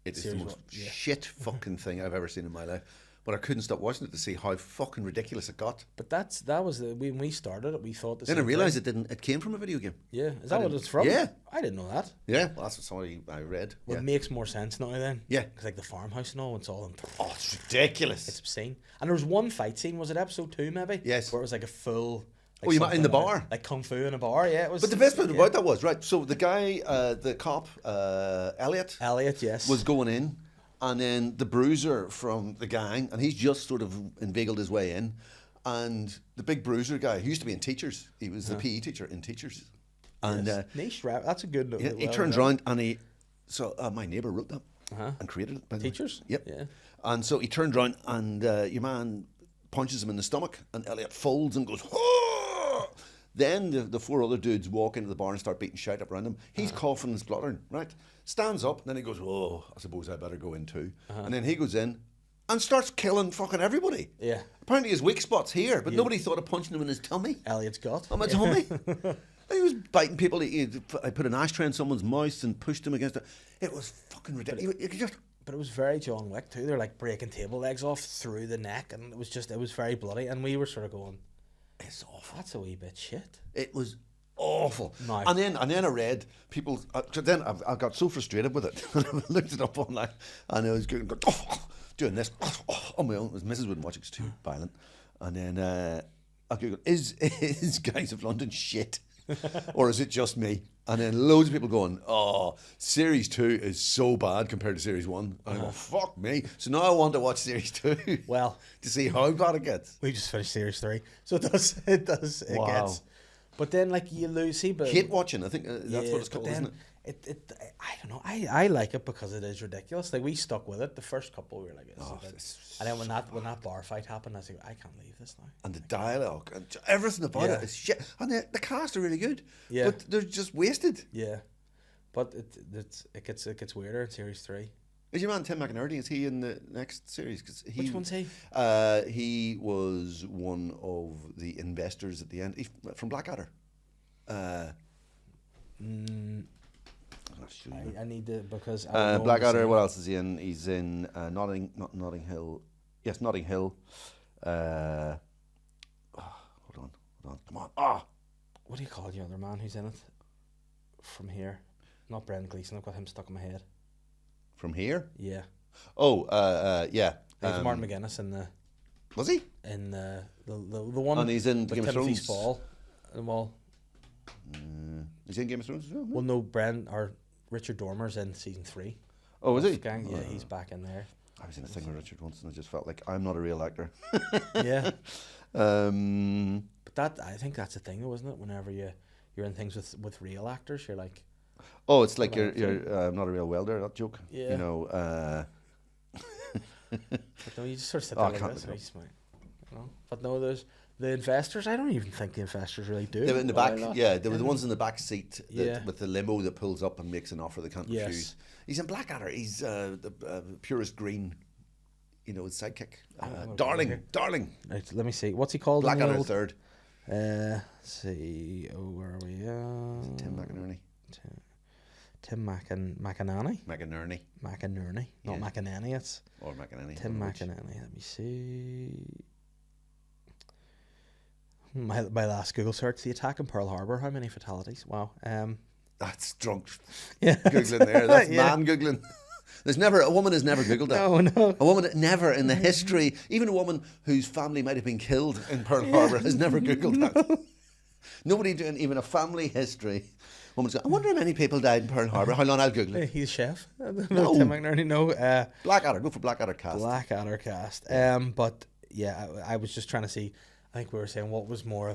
It is Series the most one, yeah. shit fucking thing I've ever seen in my life. But I couldn't stop watching it to see how fucking ridiculous it got. But that was when we started it, we thought the Then same I realised thing. it came from a video game. Yeah, is that what it's from? Yeah. I didn't know that. Yeah, well, that's what somebody I read. Well, yeah. it makes more sense now then. Yeah. Because like the farmhouse and all, it's all in. Oh, it's ridiculous. It's obscene. And there was one fight scene, was it episode 2 maybe? Yes. Where it was like a full. Oh, you meant in the bar? Like kung fu in a bar, yeah. It was. But the best part about that was, right, so the guy, the cop, Elliott, yes. was going in, and then the bruiser from the gang, and he's just sort of inveigled his way in, and the big bruiser guy, he used to be in Teachers, he was the PE teacher in Teachers. And niche rap, that's a good. yeah, he turns around and my neighbour wrote that and created it. By the way. Teachers? Yep. Yeah. And so he turned around and your man punches him in the stomach, and Elliott folds and goes, "Oh!" Then the 4 other dudes walk into the bar and start beating shit up around him. He's coughing and spluttering, right? Stands up, and then he goes, "Oh, I suppose I better go in too." And then he goes in and starts killing fucking everybody. Yeah. Apparently his weak spot's here, but nobody thought of punching him in his tummy. Elliott's gut. On my tummy. He was biting people. I put an ashtray in someone's mouth and pushed him against it. It was fucking ridiculous. You could just... But it was very John Wick too. They're like breaking table legs off through the neck, and it was very bloody. And we were sort of going, It's awful. that's a wee bit shit. It was awful. No. And then I read people. Then I got so frustrated with it. I looked it up online, and I was doing this on my own. Mrs. wouldn't watch it; it's too violent. And then I googled, "Is Gangs of London shit, or is it just me?" And then loads of people going, "Oh, series 2 is so bad compared to series 1." And I go, "Fuck me!" So now I want to watch series 2. Well, to see how bad it gets. we just finished series 3, so it Wow. gets. But then like you lose, see, but Hate watching. I think that's what it's but called, then isn't it? I don't know. I like it because it is ridiculous. Like we stuck with it. The first couple we were like, and then when that bar fight happened, I was like, I can't leave this now. And the dialogue and everything about it is shit. And the cast are really good. Yeah. But they're just wasted. Yeah, but it gets weirder in series 3. Is your man Tim McInerney? Is he in the next series? Which one's he? He was one of the investors at the end. From Blackadder. I need to because I don't know Blackadder. What else is he in? He's in Notting Hill. Yes, Notting Hill. Hold on. Come on. What do you call the other man who's in it? From here, not Brendan Gleeson. I've got him stuck in my head. From here? Yeah. Oh, yeah. It was Martin McGuinness in the. Was he? In the one. And he's in with Game of Timothy Thrones. Spall and all. Is he in Game of Thrones as well? Well, no, Bren or Richard Dormer's in season 3. Oh, is he? Gang. Yeah, he's back in there. I was in a thing with Richard once, and I just felt like I'm not a real actor. Yeah. Um, But I think that's the thing, though, isn't it? Whenever you're in things with real actors, you're like, oh, it's like Well, you're not a real welder. That joke. Yeah. You know. but no, you just sort of sit Oh, I there like can't this, look and you just might, you know. But no, there's the investors. I don't even think the investors really do. They were in the Are back, they not? yeah. They were the ones in the back seat Yeah. with the limo that pulls up and makes an offer they can't Yes. refuse. He's in Blackadder. He's the purest green, you know, his sidekick. Darling. Right, let me see. What's he called? in the Blackadder old- third. Let's see. Oh, where are we? Tim McInerney. Tim McInerney. McInerney. Not Yeah. McInerney. It's Or McInerney. Tim McInerney. Let me see. My last Google search: the attack in Pearl Harbor. How many fatalities? Wow. That's drunk Yeah. Googling there. That's Yeah. man Googling. A woman has never Googled that. No. A woman never in the history, even a woman whose family might have been killed in Pearl Harbor has never Googled that. Nobody doing even a family history. Woman's going, I wonder how many people died in Pearl Harbor. How long? I'll Google it. He's a chef. No. Tim McInerney. No. Blackadder. Go for Blackadder cast. Blackadder cast. But yeah, I was just trying to see. I think we were saying what was more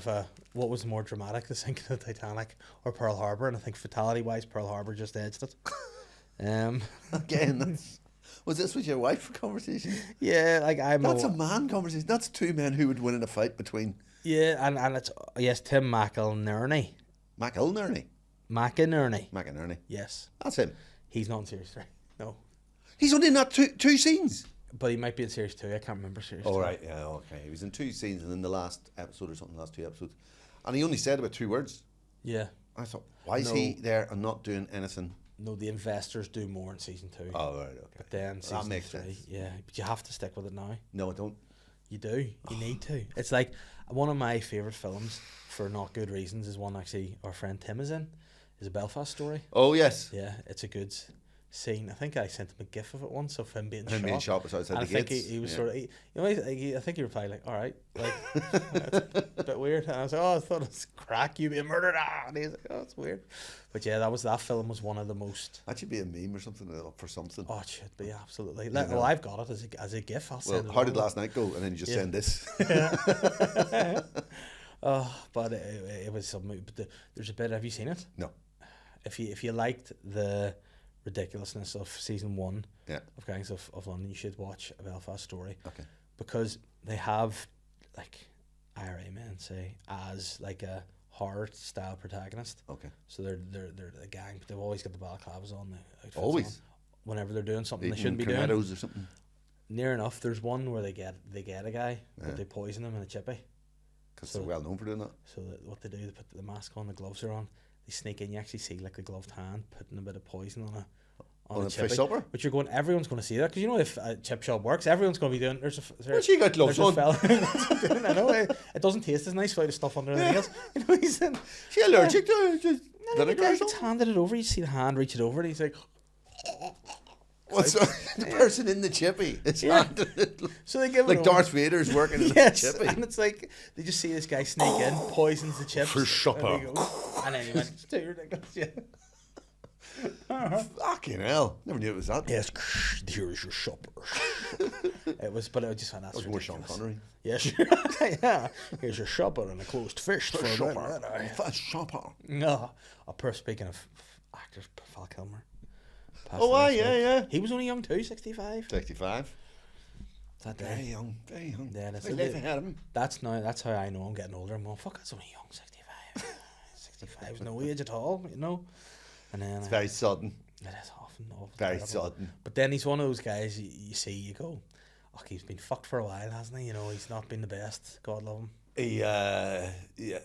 dramatic, the sinking of the Titanic or Pearl Harbor, and I think fatality wise, Pearl Harbor just edged it. Again, was this with your wife conversation? Yeah, like That's a man conversation. That's two men who would win in a fight between. Yeah, and it's Tim McInerney. McInerney. Yes, That's him. he's not in series 3. No, He's only in that two scenes. but he might be in series 2. I can't remember series 2. Oh, right. Yeah, okay. He was in 2 scenes and in the last episode or something, the last 2 episodes. And he only said about 2 words. Yeah. I thought, why is he there and not doing anything? No, the investors do more in season 2. Oh, right, okay. But then season that makes 3, sense. yeah. But you have to stick with it now. No, I don't. You do. You need to. It's like one of my favourite films for not good reasons is one actually our friend Tim is in. Is a Belfast Story. Oh, yes. Yeah, it's a good scene. I think I sent him a gif of it once of him being Him being shot beside and the I think gates. he was Yeah. sort of, I think he replied like, all right, like, that's a bit weird. And I was like, oh, I thought it was crack, you being murdered. And he's like, oh, it's weird. But yeah, that film was one of the most. That should be a meme or something for something. Oh, it should be, absolutely. know. Well, I've got it as a gif. I'll send it How did along. last night go? And then you just Yeah. send this. Oh, but it was something. But there's a bit. Have you seen it? No. If you liked the ridiculousness of season 1 Yeah. of Gangs of London, you should watch A Belfast Story. Okay. Because they have like IRA men say as like a horror style protagonist. Okay. So they're a gang, but they've always got the balaclavas on, the outfits Always? on, whenever they're doing something Eating they shouldn't be doing. cornettos or something. Near enough. There's one where they get a guy, Yeah. but they poison him in a chippy. Because So- they're well known for doing that. So what they do, they put the mask on, the gloves are on, they sneak in, you actually see like the gloved hand putting a bit of poison on On a chippy. fish supper? But you're going, everyone's going to see that, because you know if a chip shop works, everyone's going to be doing, Where's he got gloves on? I know, it doesn't taste as nice without the stuff under the nails. You know, he's in, She allergic to just the vinegar or guy's something? handed it over, you see the hand reach it over, and he's like, What's the person in the chippy? It's Yeah. handed so they give it like over. Darth Vader's working in Yes, the chippy. and it's like they just see this guy sneak in, poisons the chips, For supper. and, he goes, and then he went, it's too ridiculous. Yeah. Fucking hell. Never knew it was that. Yes, here's your supper. But I just found that's That was more Sean ridiculous. Connery. Yeah, sure. Yeah, here's your supper and a closed fist for a minute. Fish supper. No, speaking of actors, Val Kilmer. passed Oh, away aye, this week. yeah. He was only young too, 65. 65. That Very day. young, very young. Yeah, that's Big it. life ahead of him. That's how I know I'm getting older. I'm going, fuck, that's only young, 65. 65 is no age at all, you know. And then It's very sudden. it is often Very terrible. sudden. But then he's one of those guys you see, you go, oh, he's been fucked for a while, hasn't he? You know, he's not been the best. God love him.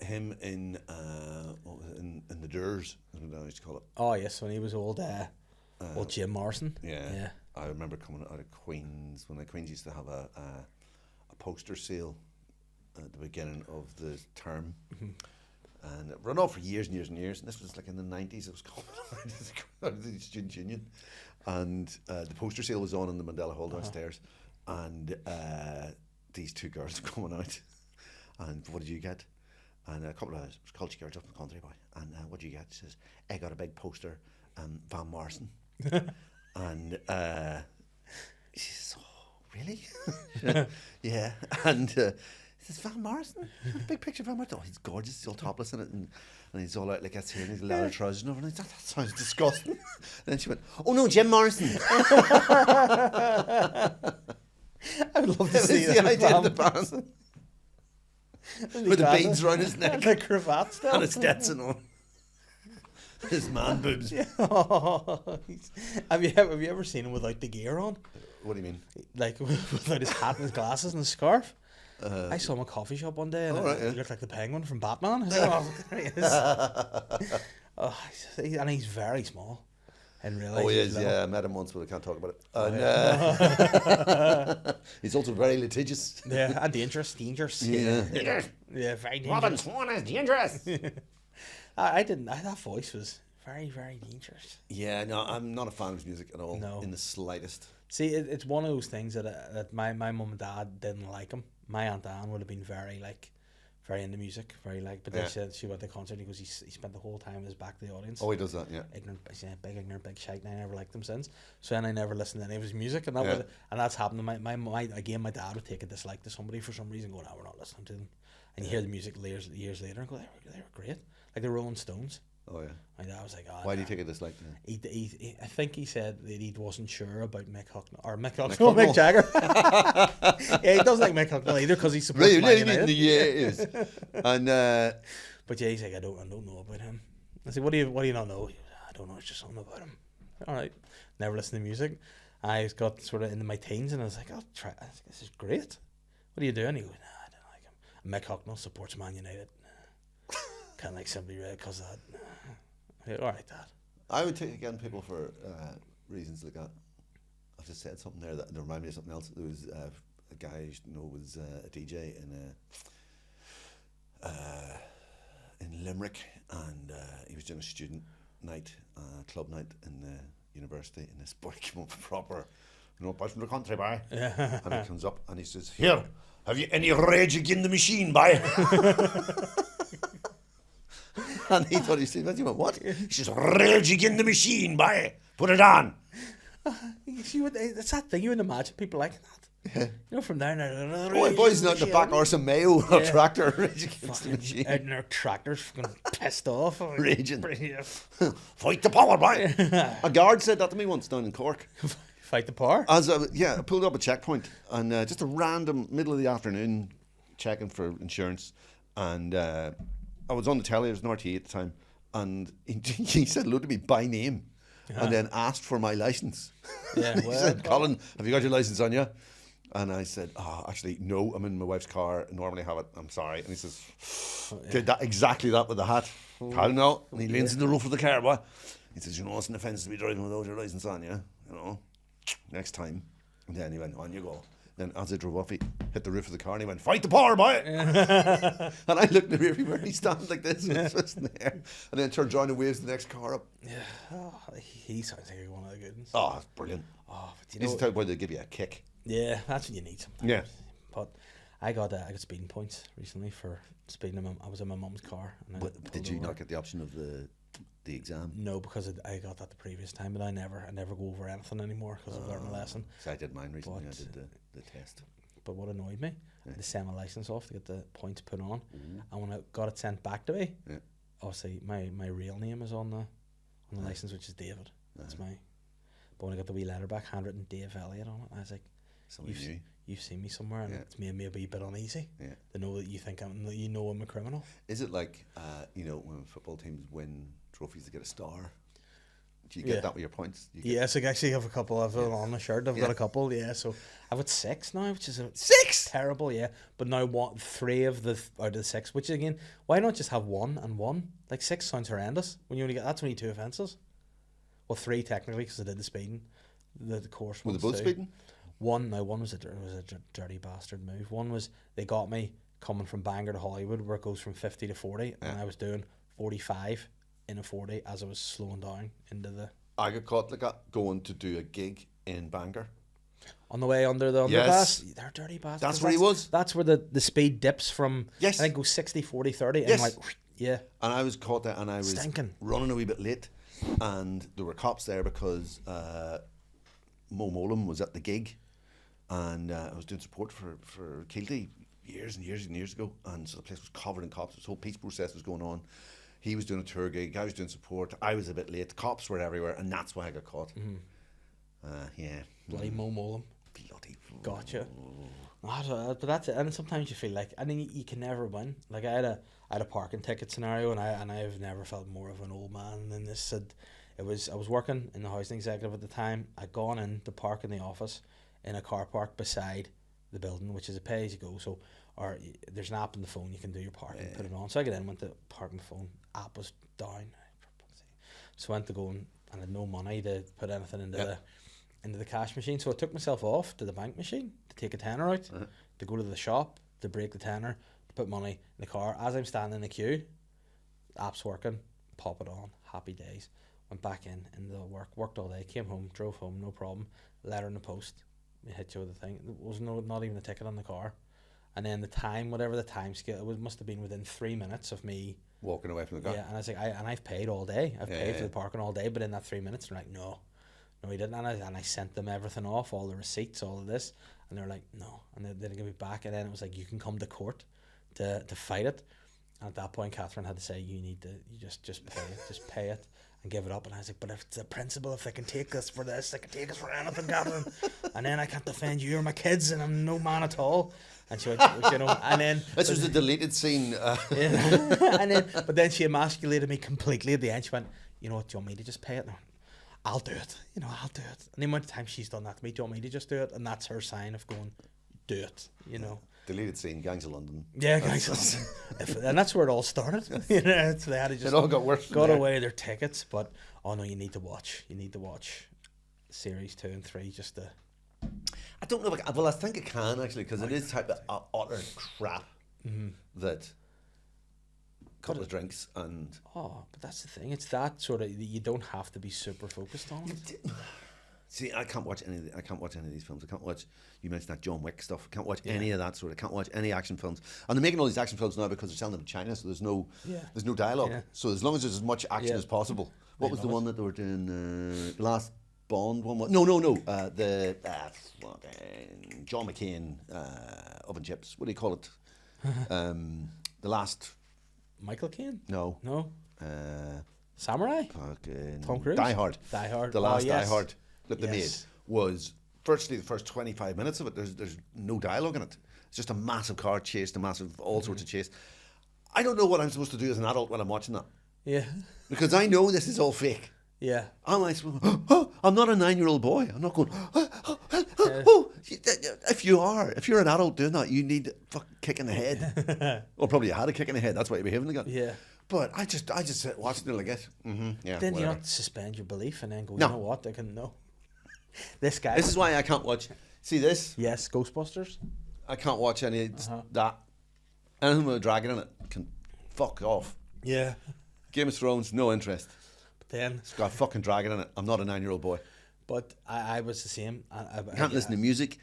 Him in what was it, in the Durs, is what I used to call it. Oh yes, when he was old Jim Morrison. Yeah. I remember coming out of Queen's when the Queen's used to have a poster sale at the beginning of the term. And it ran on for years and years and years. And this was like in the 90s. It was coming out of the Student Union. And the poster sale was on in the Mandela Hall downstairs. And these two girls were coming out. And what did you get? And a couple of college girls up in the country boy. And what did you get? She says, I got a big poster Van Morrison. And she says, oh, really? Yeah. And he says, Van Morrison? Big picture of Van Morrison. Oh, he's gorgeous. He's all topless in it. And he's all out like that's here. And he's leather trousers and everything. That sounds disgusting. Then she went, oh, no, Jim Morrison. I would love to see the idea of the band. With the beads around his neck. And the cravat still. And a Stetson on. His man boobs. Yeah. Oh, have you ever seen him without the gear on? What do you mean? Like without his hat and his glasses and his scarf? I saw him in a coffee shop one day and he looked like the Penguin from Batman. I was like, oh, there he is. And he's very small. In real life. Oh, he is, yeah. I met him once, but I can't talk about it. And, he's also very litigious. Yeah, and dangerous. Yeah. Yeah, very dangerous. Robin Swan is dangerous. That voice was very, very dangerous. Yeah, no, I'm not a fan of his music at all. No. In the slightest. See, it's one of those things that my mum and dad didn't like him. My Aunt Anne would have been very into music, but they said she went to the concert because he spent the whole time with his back to the audience. Oh, he does that, yeah. Big shite, and I never liked him since. So then I never listened to any of his music, and that's happened. My dad would take a dislike to somebody for some reason, going, "Oh, we're not listening to them," and you hear the music years later, and go, "They were great," like the Rolling Stones. Oh yeah. My dad was like, "Oh." Why do you take a dislike? I think he said that he wasn't sure about Mick Jagger. Yeah, he doesn't like Mick Hucknall either because he supports Man United. Yeah, it is. And but yeah, he's like, I don't know about him. I said, what do you not know? I don't know. It's just something about him. All right, never listen to music. I got sort of into my teens and I was like, I'll try. This is great. What are you doing? He goes, nah, I don't like him. Mick Hucknall supports Man United. Can't like somebody because of that. Yeah, all right, Dad. I would take again people for reasons like that. I've just said something there that reminded me of something else. There was a guy I used to know was a DJ in Limerick, and he was doing a student night, club night in the university, and this boy came up proper, boy from the country, boy. Yeah. And he comes up and he says, "Here, have you any Rage Against the Machine, boy?" And he thought he said, "What?" He says, "Rage Against the Machine, boy. Put it on." It's that thing you would imagine people like that. Yeah. From there, boys not in the back horse of Mayo or tractor Rage Against the Machine. Out in their tractors, fucking pissed off. Raging. Fight the power, boy. A guard said that to me once down in Cork. Fight the power? I pulled up a checkpoint and just a random middle of the afternoon checking for insurance, and I was on the telly. It was an RTE at the time, and he said hello to me by name, and then asked for my license. Yeah, he said, "Colin, have you got your license on you?" And I said, "Oh, actually, no. I'm in my wife's car. I normally have it. I'm sorry." And he says, "Did that exactly that with the hat?" "Colin, no." And he leans in the roof of the car, boy. He says, "You know, it's an offence to be driving without your license on you. You know, next time." And then he went, "On you go." Then as I drove off, he hit the roof of the car and he went, "Fight the power, boy!" And I looked in the rearview mirror and he stands like this and just there. And then turned around and waves the next car up. Yeah. Oh, he sounds like one of the good ones. Oh, that's brilliant. Oh, but he's the type of boy that give you a kick. Yeah, that's what you need sometimes. Yeah. But I got speeding points recently for speeding. I was in my mum's car. And but did you not get the option of the exam? No, because I got that the previous time, but I never go over anything anymore because I've learned a lesson. So I did mine recently. I did the test. But what annoyed me, I had to send my license off to get the points put on, and when I got it sent back to me, obviously my real name is on the license, which is David. That's my. But when I got the wee letter back, handwritten Dave Elliott on it, I was like, "You've seen me somewhere," and it's made me a wee bit uneasy. Yeah. To know that I'm a criminal. Is it like when football teams win trophies, they get a star? Do you get that with your points? Yes, I actually have a couple of them on my shirt. I've got a couple, so I've got 6 now, which is six terrible, But now 3 out of the 6, which again, why not just have 1 and 1? Like 6 sounds horrendous when you only that's only 2 offences. Well, 3 technically because I did the speeding, the course. Were they both speeding? One was a dirty bastard move. One was they got me coming from Bangor to Hollywood, where it goes from 50 to 40, and I was doing 45. In a 40 as I was slowing down into the... I got caught like that going to do a gig in Bangor. On the way under the underpass? They're dirty bastards. That's where he was? That's where the speed dips from, I think, goes 60, 40, 30. Yes. And like, yeah. And I was caught there and I was stinking. Running a wee bit late. and there were cops there because Mo Molam was at the gig, and I was doing support for Kilty years and years and years ago, and so the place was covered in cops. This whole peace process was going on. He was doing a tour gig, I was doing support, I was a bit late, cops were everywhere, and that's why I got caught. Yeah. Bloody Mo Molam. Bloody. Gotcha. But that's it. And sometimes you feel like, I mean, you can never win. Like I had a parking ticket scenario, and I've never felt more of an old man than this. I was working in the housing executive at the time. I'd gone in to park in the office in a car park beside the building, which is a pay as you go. So, or there's an app on the phone, you can do your parking, put it on. So I got in, went to park on the phone. App was down. So I went to go and I had no money to put anything into the cash machine. So I took myself off to the bank machine to take a tenner out, to go to the shop, to break the tenner, to put money in the car. As I'm standing in the queue, the app's working, pop it on, happy days. Went back in the worked all day, came home, drove home, no problem. Letter in the post, they hit you with the thing. There was not even a ticket on the car. And then the time, whatever the time scale, must have been within 3 minutes of me walking away from the car. Yeah, and I was like, I've paid all day. I've paid for the parking all day, but in that 3 minutes, they're like, no, he didn't. And I sent them everything off, all the receipts, all of this, and they're like, no, and they didn't give me back. And then it was like, you can come to court to fight it. And at that point, Catherine had to say, you just pay it and give it up. And I was like, but if it's the principle, if they can take us for this, they can take us for anything, Catherine. And then I can't defend you or my kids, and I'm no man at all. And she went, and then this was the deleted scene. But then she emasculated me completely at the end. She went, you know what, do you want me to just pay it? And I'll do it. I'll do it. And the amount of time she's done that to me, do you want me to just do it? And that's her sign of going, do it. Deleted scene, Gangs of London. Yeah, Gangs of London. And that's where it all started. So they had to just it all got worse. Got away their tickets, but no, you need to watch series 2 and 3 just to. I don't know. I think I can actually, because it is type of utter crap that. Couple of drinks and. But that's the thing. It's that sort of you don't have to be super focused on it. See, I can't watch any of these films. I can't watch. You mentioned that John Wick stuff. I can't watch any of that sort. I can't watch any action films. And they're making all these action films now because they're selling them in China, so there's no dialogue. Yeah. So as long as there's as much action as possible. What was the one that they were doing? The last Bond one? No. The John McCain oven chips. What do you call it? The last. Michael Caine? No. Samurai? Tom Cruise? Die Hard. The last Die Hard that they made was virtually the first 25 minutes of it. There's no dialogue in it. It's just a massive car chase, all sorts of chase. I don't know what I'm supposed to do as an adult when I'm watching that. Yeah. Because I know this is all fake. Yeah. I'm like, I'm not a 9-year-old boy. I'm not going, If you're an adult doing that, you need a fucking kick in the head. Or probably you had a kick in the head. That's why you're behaving like that. Yeah. But I just sit watching it like it. Yeah. Then you don't suspend your belief and then go, you know what? They can know. This guy. This is why I can't watch. See this? Yes, Ghostbusters. I can't watch any that. Anything with a dragon in it can fuck off. Yeah. Game of Thrones, no interest. But then it's got a fucking dragon in it. I'm not a 9-year-old boy. But I was the same. I can't listen to music.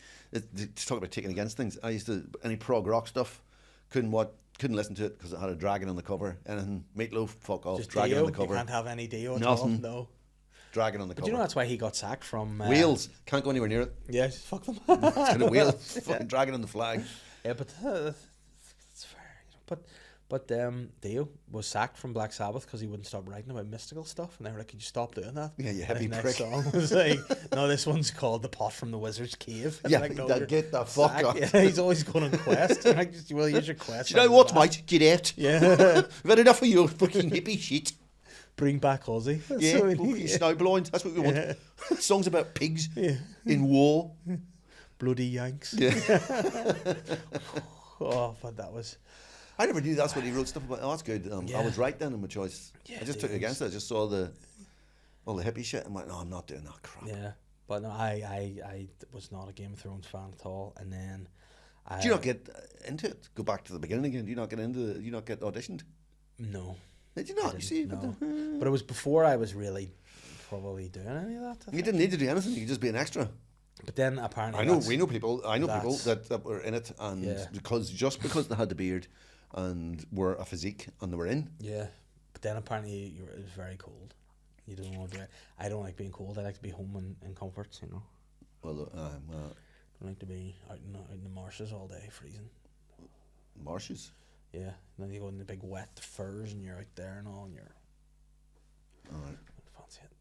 Just talk about taking against things. I used to any prog rock stuff. Couldn't listen to it because it had a dragon on the cover. Anything Meatloaf, fuck off. Just dragon Dio? on the cover. You can't have any Dio at all. No. Dragon on the but cover. Do you know that's why he got sacked from Wales? Can't go anywhere near it. Yeah, just fuck them. It's got a whale. Fucking dragon on the flag. Yeah, but it's fair. But Dio was sacked from Black Sabbath because he wouldn't stop writing about mystical stuff, and they were like, "Could you stop doing that?" Yeah, you heavy prick. Next song was like, "No, this one's called The Pot from the Wizard's Cave." And yeah, like, no, get the fuck out. Yeah, he's always going on quest. Like, well, here's your quest. Do you know what, mate? Get out. Yeah, we've had enough of your fucking hippie shit. Bring back Ozzy. Yeah, fucking snowblind. That's what we want. Songs about pigs in war. Bloody Yanks. Yeah. But that was. I never knew that's what he wrote stuff about. Oh, that's good. I was right then in my choice. Yeah, I just took against it. I just saw all the hippie shit. I'm like, no, I'm not doing that crap. Yeah, but no, I was not a Game of Thrones fan at all. And then, do you not get into it? Go back to the beginning again. Do you not get auditioned? No. Did you not? You see, no. But it was before I was really probably doing any of that. You didn't need to do anything. You could just be an extra. But then apparently, we know people that were in it, and because they had the beard and were a physique and they were in. Yeah, but then apparently it was very cold. You don't want to do it. I don't like being cold. I like to be home in comforts, you know. Well, I don't like to be out in the marshes all day freezing. Marshes? Yeah. And then you go in the big wet furs and you're out there and all, and you're... Alright. I fancy it.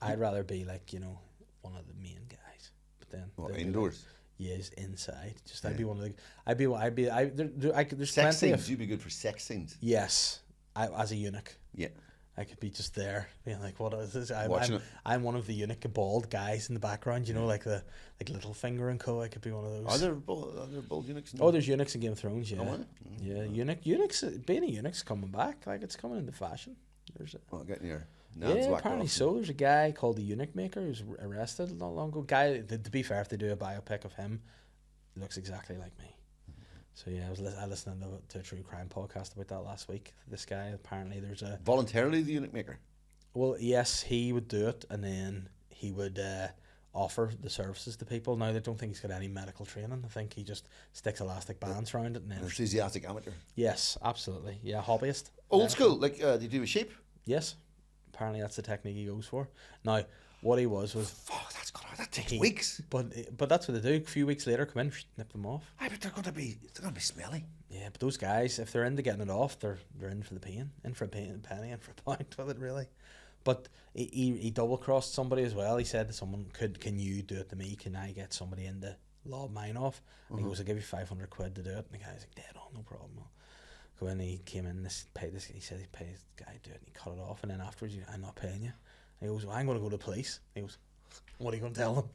I'd rather be like, you know, one of the main guys. But then... What, indoors? Yes, inside. Just Yeah. I'd be one of the... There's Sex plenty scenes? You'd be good for sex scenes? Yes. As a eunuch. Yeah. I could be just there, being like, "What is this?" Watching it. I'm one of the eunuch bald guys in the background, you know, like Littlefinger and co. I could be one of those. Are there bold eunuchs? Oh, there's eunuchs in Game of Thrones, yeah. Oh, are there? Yeah, eunuchs. Being a eunuch's coming back, like it's coming into fashion. There's Getting your yeah, nads whacked apparently off. so. There's a guy called the Eunuch Maker who's arrested not long ago. Guy, to be fair, if they do a biopic of him, looks exactly like me. So yeah, I listened to a true crime podcast about that last week. This guy, apparently there's a... Voluntarily the eunuch maker? Well, yes, he would do it, and then he would offer the services to people. Now, I don't think he's got any medical training. I think he just sticks elastic bands around it. And then... An enthusiastic amateur? Yes, absolutely. Yeah, hobbyist. Old school, like do you do with sheep? Yes. Apparently that's the technique he goes for. Now, what he was... Fuck, that takes weeks. But that's what they do. A few weeks later, come in, nip them off. Aye, but they're gonna be smelly. Yeah, but those guys, if they're into getting it off, they're in for the pain. In for a penny, in for a pound with it, really. But he double-crossed somebody as well. He said to someone, can you do it to me? Can I get somebody in to lob mine off? And he goes, I'll give you 500 quid to do it. And the guy's like, dead on, no problem. Go in, he came in, he said he'd pay this guy to do it, and he cut it off. And then afterwards, I'm not paying you. And he goes, well, I'm going to go to the police. And he goes, what are you going to tell them?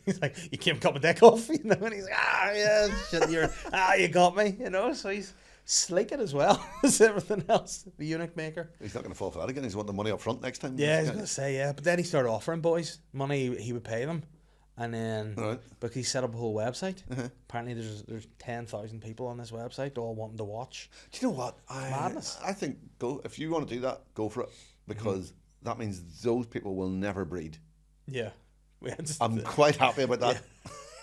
He's like, you came cut my dick off, you know, and he's like, yeah, shit, you got me, you know. So he's slick it as well as everything else. The eunuch maker. He's not going to fall for that again. He's wanting the money up front next time. Yeah, I was going to say, yeah. But then he started offering boys money. He would pay them, and then because he set up a whole website. Apparently, there's 10,000 people on this website all wanting to watch. Do you know what? Madness. I think if you want to do that, go for it, because that means those people will never breed. Yeah. I'm quite happy about that.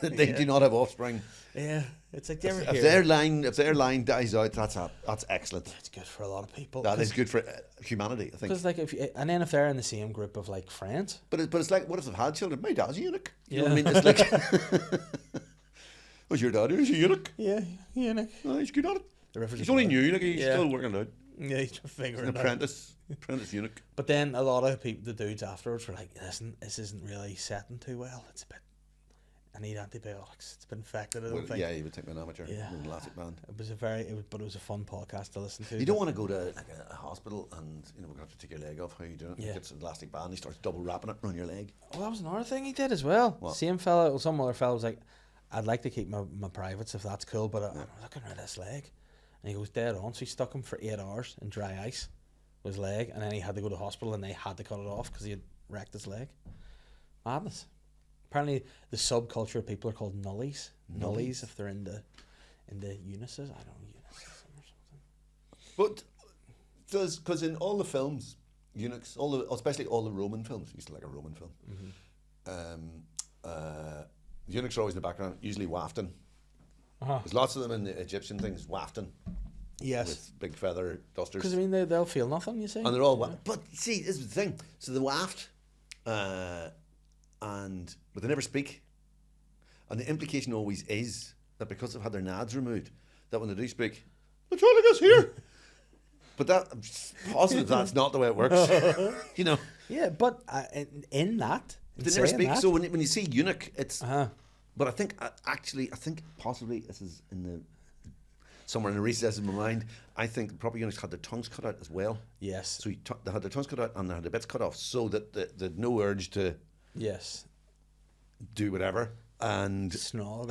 Yeah. They do not have offspring. Yeah, it's like if their line dies out, that's excellent. It's good for a lot of people. That is good for humanity, I think. Because like and then if they're in the same group of like friends, but it's like, what if they've had children? My dad's a eunuch. You know what I mean? It's like, was your dad? He's a eunuch. Yeah, eunuch. Oh, he's good at it. He's only new. Like he's still working it out. Yeah, he's figuring it out. Apprentice eunuch. But then a lot of people, the dudes afterwards, were like, "Listen, this isn't really setting too well. It's a bit. I need antibiotics. It's been infected. I don't think." Yeah, you would take an amateur. Yeah, an elastic band. But it was a fun podcast to listen to. You don't want to go to like a hospital and we're going to have to take your leg off. How you doing it? Yeah. He gets an elastic band. He starts double wrapping it around your leg. Oh, that was another thing he did as well. What? Same fella, some other fella was like, "I'd like to keep my privates if that's cool, but I'm looking at this leg." And he goes dead on, so he stuck him for 8 hours in dry ice with his leg, and then he had to go to hospital and they had to cut it off because he had wrecked his leg. Madness. Apparently the subculture of people are called nullies. Nullies if they're into unices. I don't know, unices or something. But because in all the films, eunuchs, especially all the Roman films, I used to like a Roman film. Eunuchs are always in the background, usually wafting. There's lots of them in the Egyptian things, wafting. Yes. With big feather dusters. Because I mean they'll feel nothing, you see. And they're all but see, this is the thing. So they waft, but they never speak. And the implication always is that because they've had their nads removed, that when they do speak, the trolling is here. But that's that's not the way it works. You know. Yeah, but in that they never speak. So when you see eunuch, it's. But I think possibly this is somewhere in the recesses of my mind. I think the proper eunuchs had their tongues cut out as well. Yes. So they had their tongues cut out and they had their bits cut off, so that they had no urge to. Yes. Do whatever, and snog.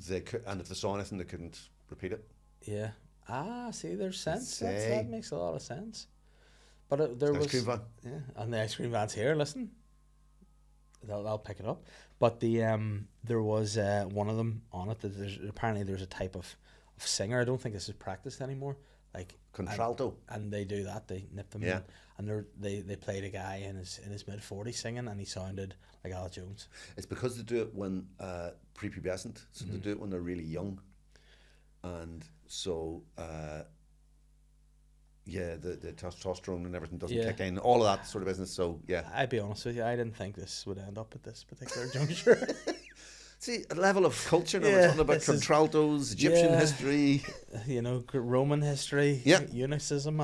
They could, and if they saw anything, they couldn't repeat it. Yeah. See, there's sense. That makes a lot of sense. But there was ice cream van. Yeah, and the ice cream van's here. Listen. They'll pick it up, but there was one of them on it. Apparently there's a type of singer. I don't think this is practiced anymore. Like contralto, and they do that. They nip them in, and they played a guy in his mid-40s singing, and he sounded like Elliott Jones. It's because they do it when prepubescent, so they do it when they're really young, and so the testosterone and everything doesn't kick in, all of that sort of business. So yeah, I'd be honest with you, I didn't think this would end up at this particular juncture. See, a level of culture now. We're talking about contraltos, Egyptian history, Roman history, unicism.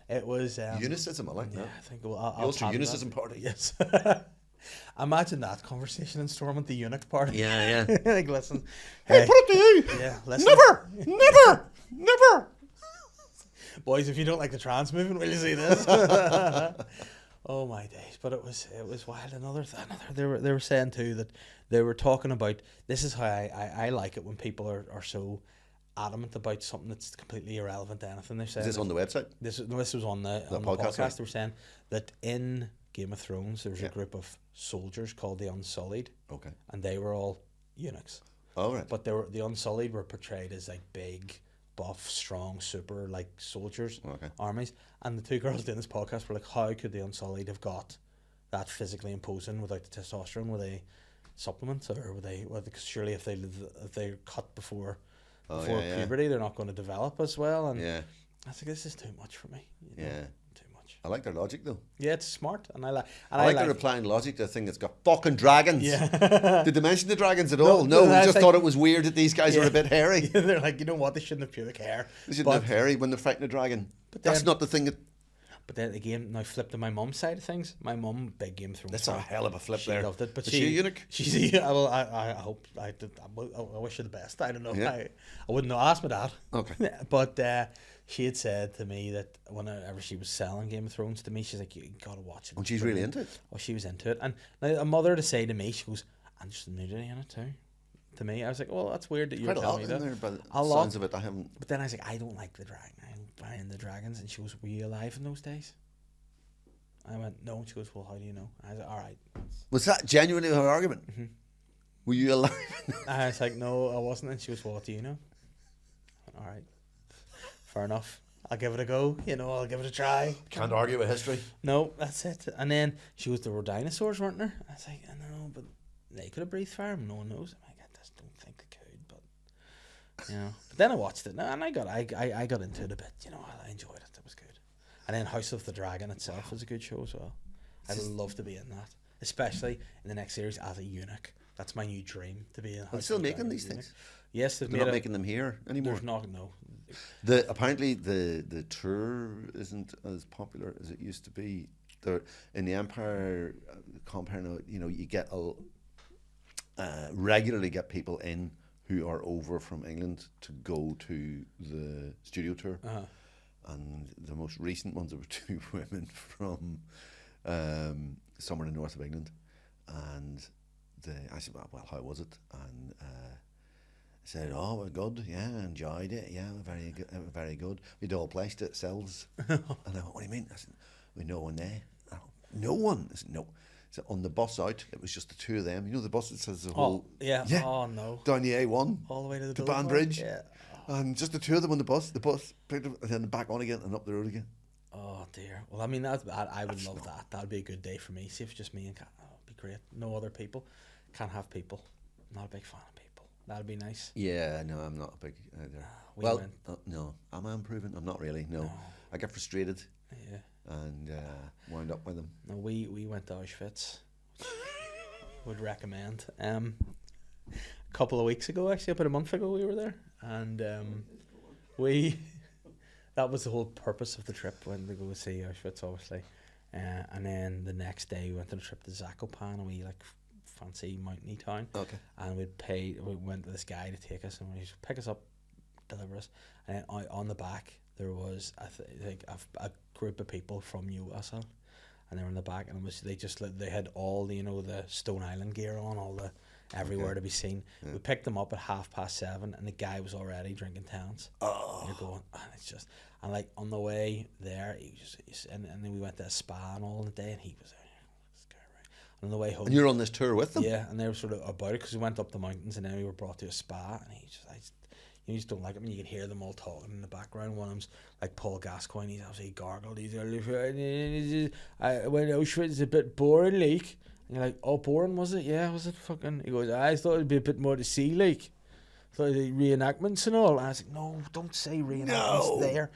It was unicism. I like that. I think I'll Ulster Unicism Party. Yes. Imagine that conversation in Stormont, the eunuch party. Yeah. Like, listen, hey, put it to you. Yeah, listen. Never. Boys, if you don't like the trans movement, will you see this? Oh my days! But it was wild. Another they were saying too that they were talking about, this is how I like it when people are so adamant about something that's completely irrelevant to anything. They said, is this on the website? This was on the podcast. Right? They were saying that in Game of Thrones there was a group of soldiers called the Unsullied. Okay. And they were all eunuchs. Oh right. But the Unsullied were portrayed as like big, buff, strong, super like soldiers, armies. And the two girls doing this podcast were like, how could the Unsullied have got that physically imposing without the testosterone? Were they supplements, or were they? Well, because surely if they're cut before puberty, they're not going to develop as well. And I was like, this is too much for me. Too much. I like their logic though. Yeah, it's smart, and I like their applying logic to a thing that's got fucking dragons. Yeah. Did they mention the dragons at all? No, we just thought it was weird that these guys were a bit hairy. They're like, you know what? They shouldn't have pubic hair. They shouldn't have hairy when they're fighting a dragon. But that's not the thing that. But then again, now flip to my mum's side of things. My mum, big Game of Thrones. That's a hell of a flip there. She loved it, but is she a eunuch? I hope I did. I wish her the best. I don't know. Yeah. I wouldn't know. Ask my dad. Okay. But she had said to me that whenever she was selling Game of Thrones to me, she's like, you gotta watch it. And she's really into it. Oh, she was into it. And now a mother to say to me, she goes, and there's nudity in it too. To me, I was like, well, that's weird that you're telling me that. There, but sounds of it, I haven't. But then I was like, I don't like the dragon. I don't buy in the dragons. And she goes, were you alive in those days? I went, no. And she goes, well, how do you know? I was like, all right. Was that genuinely her argument? Mm-hmm. Were you alive? I was like, no, I wasn't. And she goes, well, what do you know? I went, all right, fair enough. I'll give it a go. I'll give it a try. Can't argue with history. No, that's it. And then she goes, there were dinosaurs, weren't there? I was like, I know, but they could have breathed fire. No one knows. I'm like, I just don't think they could. But But then I watched it, and I got into it a bit. I enjoyed it. It was good. And then House of the Dragon itself was a good show as well. I'd love to be in that, especially in the next series as a eunuch. That's my new dream, to be in. They're still making these things. Yes, they're not making them here anymore. There's not, no. Apparently the tour isn't as popular as it used to be. There in the Empire compound, you get regularly get people in who are over from England to go to the studio tour. Uh-huh. And the most recent ones were two women from somewhere in the north of England, and I said, well, how was it? And said, oh, we're good, yeah, enjoyed it, yeah, very good. We'd all placed it ourselves. And I went, what do you mean? I said, we no one there. No one? I said, no. So on the bus out, it was just the two of them. The bus that says the whole... Yeah. Oh, no. Down the A1. All the way to the Banbridge. Yeah. And just the two of them on the bus picked up and then back on again and up the road again. Oh dear. Well, I mean, I would love that. That would be a good day for me. See if it's just me and Kat. Oh, it'd be great. No other people. Can't have people. Not a big fan of people. That'd be nice. Yeah, no, I'm not a big either. No. Am I improving? I'm not really. No. I get frustrated. Yeah. And wind up with them. No, we went to Auschwitz. Would recommend. A couple of weeks ago, actually, about a month ago, we were there, and that was the whole purpose of the trip, when we go see Auschwitz, obviously, and then the next day we went on a trip to Zakopane, and we fancy mountainy town. Okay. And we went with this guy to take us, and he pick us up, deliver us, and then on the back there was a group of people from USL, and they were in the back, and they had all the the Stone Island gear on, all the everywhere to be seen. Yeah. We picked them up at 7:30, and the guy was already drinking Towns. Oh. And you're going, and it's just, and on the way there, and then we went to a spa and all the day, and he was there. And on the way home, and you're on this tour with them. Yeah, and they were sort of about it because we went up the mountains, and then we were brought to a spa, and you just don't like it. I mean, you can hear them all talking in the background. One of them's like Paul Gascoigne. He's absolutely gargled. He's when Auschwitz is a bit boring, like. And you're like, oh, boring, was it? Yeah, was it fucking... He goes, I thought it'd be a bit more to see, like. Thought it'd be reenactments and all. And I was like, no, don't say reenactments there.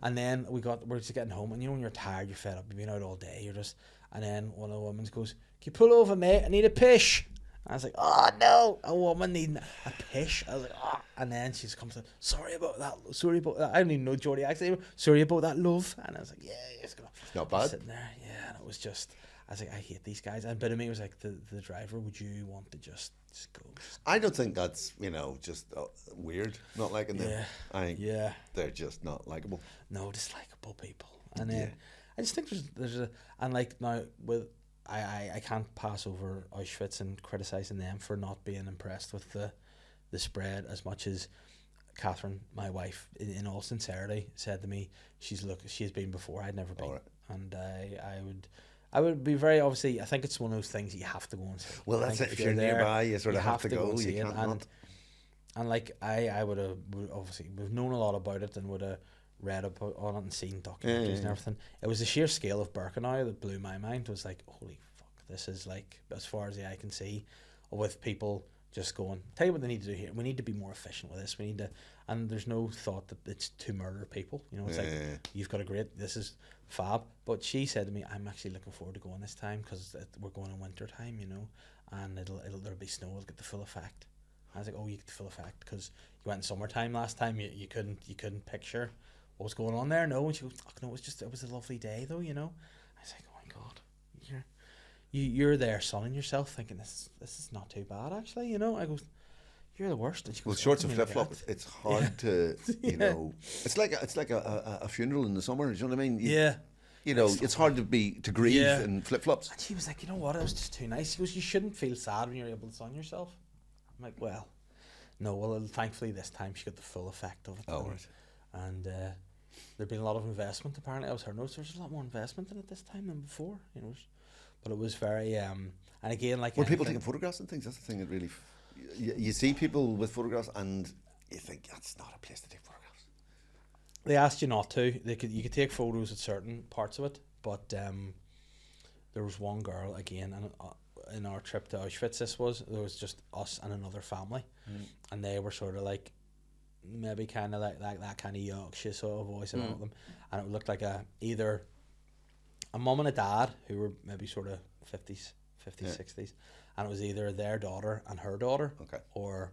And then we're just getting home, and you know when you're tired, you're fed up, you've been out all day, and then one of the women goes, "Can you pull over, mate? I need a pish." And I was like, "Oh no, a woman needing a pish." I was like, "Oh," and then she comes in, "Sorry about that. I don't even know Geordie accent. Sorry about that, love." And I was like, "Yeah, it's gonna." Not bad. Sitting there, yeah, and it was just. I was like, I hate these guys. And a bit of me was like, the driver, would you want to just go? I don't think that's, just weird, not liking them. Yeah. I think Yeah. they're just not likable. No, dislikable people. And then I just think and like now I can't pass over Auschwitz and criticising them for not being impressed with the spread as much as Catherine, my wife, in all sincerity, said to me, she's been before, I'd never been. Right. And I would be very, obviously, I think it's one of those things you have to go and see. Well, that's it. If you're nearby, you sort of have to go. You can't not. And like, I would have, obviously, we've known a lot about it and would have read about on it and seen documentaries and everything. It was the sheer scale of Birkenau that blew my mind. It was like, holy fuck, this is like, as far as the eye can see, with people just going, tell you what they need to do here. We need to be more efficient with this. We need to, and there's no thought that it's to murder people. It's like, you've got this is fab. But she said to me, I'm actually looking forward to going this time because we're going in winter time, and there'll be snow. It'll get the full effect. I was like, oh, you get the full effect because you went in summertime last time. You couldn't picture what was going on there. No, and she goes, oh, no, it was a lovely day though. I was like, oh my god, you're there sunning yourself, thinking this is not too bad actually. I go, you're the worst. And she goes, shorts and flip flops. It's hard to It's like a funeral in the summer. Do you know what I mean? It's hard to grieve in flip flops. And she was like, you know what? It was just too nice. She goes, you shouldn't feel sad when you're able to sun yourself. I'm like, well, no. Well, thankfully this time she got the full effect of it. Oh, right. And there'd been a lot of investment. Apparently, I was hearing there's a lot more investment in it this time than before. But it was very and again, like, were people taking photographs and things? That's the thing that really you see people with photographs and you think that's not a place to take photographs. They asked you not to. You could take photos at certain parts of it, but there was one girl again, and in our trip to Auschwitz, there was just us and another family, and they were sort of like maybe kind of like that kind of Yorkshire sort of voice about them, and it looked like either a mum and a dad who were maybe sort of 50s, 60s, and it was either their daughter and her daughter, or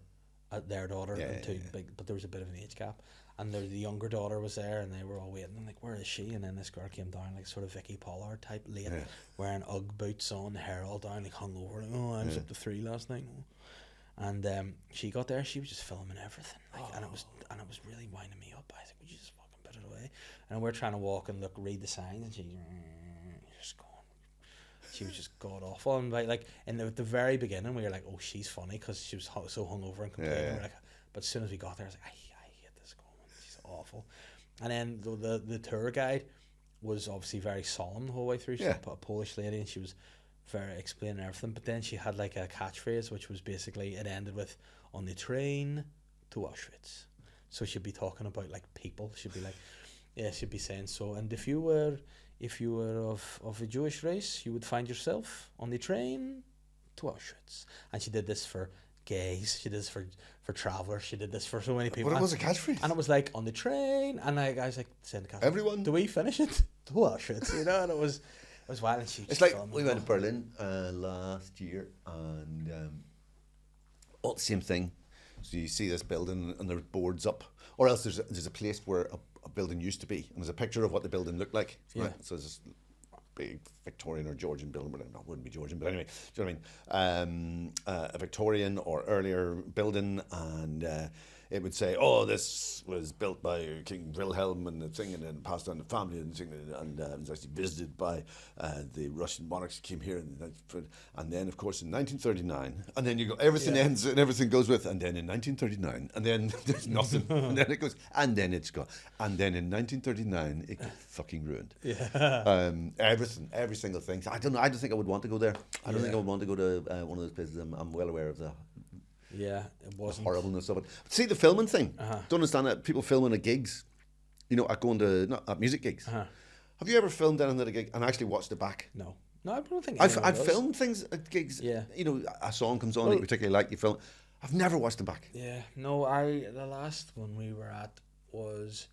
their daughter and two big, but there was a bit of an age gap, and the younger daughter was there, and they were all waiting, like, where is she? And then this girl came down, like sort of Vicky Pollard type, late, wearing Ugg boots on, hair all down, like hungover, like, oh, I was up to 3 last night, and she got there, she was just filming everything, like, and it was really winding me up. I was like, would you just fucking put it away? And we're trying to walk and read the signs, and she was just god awful. And like in the very beginning, we were like, oh, she's funny because she was so hungover and complaining. Like, but as soon as we got there, I was like, I hate this woman. She's awful. And then the tour guide was obviously very solemn the whole way through. She's a Polish lady, and she was very explaining everything. But then she had like a catchphrase, which was basically, it ended with, on the train to Auschwitz. So she'd be talking about like people. She'd be like, she'd be saying, so, and if you were of a Jewish race, you would find yourself on the train to Auschwitz. And she did this for gays, she did this for travellers, she did this for so many people. But it was a catchphrase. And it was like, on the train, and I was like, saying to Catherine, everyone, do we finish it to Auschwitz? And it was wild. And it's like, we went to Berlin last year, and all the same thing. So you see this building, and there's boards up, or else there's a place where a building used to be, and there's a picture of what the building looked like. Right? So it's this big Victorian or Georgian building, but it wouldn't be Georgian, but anyway, do you know what I mean? A Victorian or earlier building, and it would say, oh, this was built by King Wilhelm and the thing, and then passed on to the family and thing, and was actually visited by the Russian monarchs who came here, and then of course in 1939, and then you go, everything ends and everything goes with, and then in 1939, and then there's nothing, and then it goes, and then it's gone, and then in 1939 it got fucking ruined. Everything, every single thing. So I don't know. I don't think I would want to go there. I don't think I would want to go to one of those places. I'm well aware of the. Yeah, it wasn't. The horribleness of it. See the filming thing. Don't understand that people filming at gigs, at going to not music gigs. Have you ever filmed anything at a gig and actually watched it back? No, I don't think I've filmed things at gigs. Yeah, a song comes on that you particularly like, you film. I've never watched them back. Yeah, no, the last one we were at was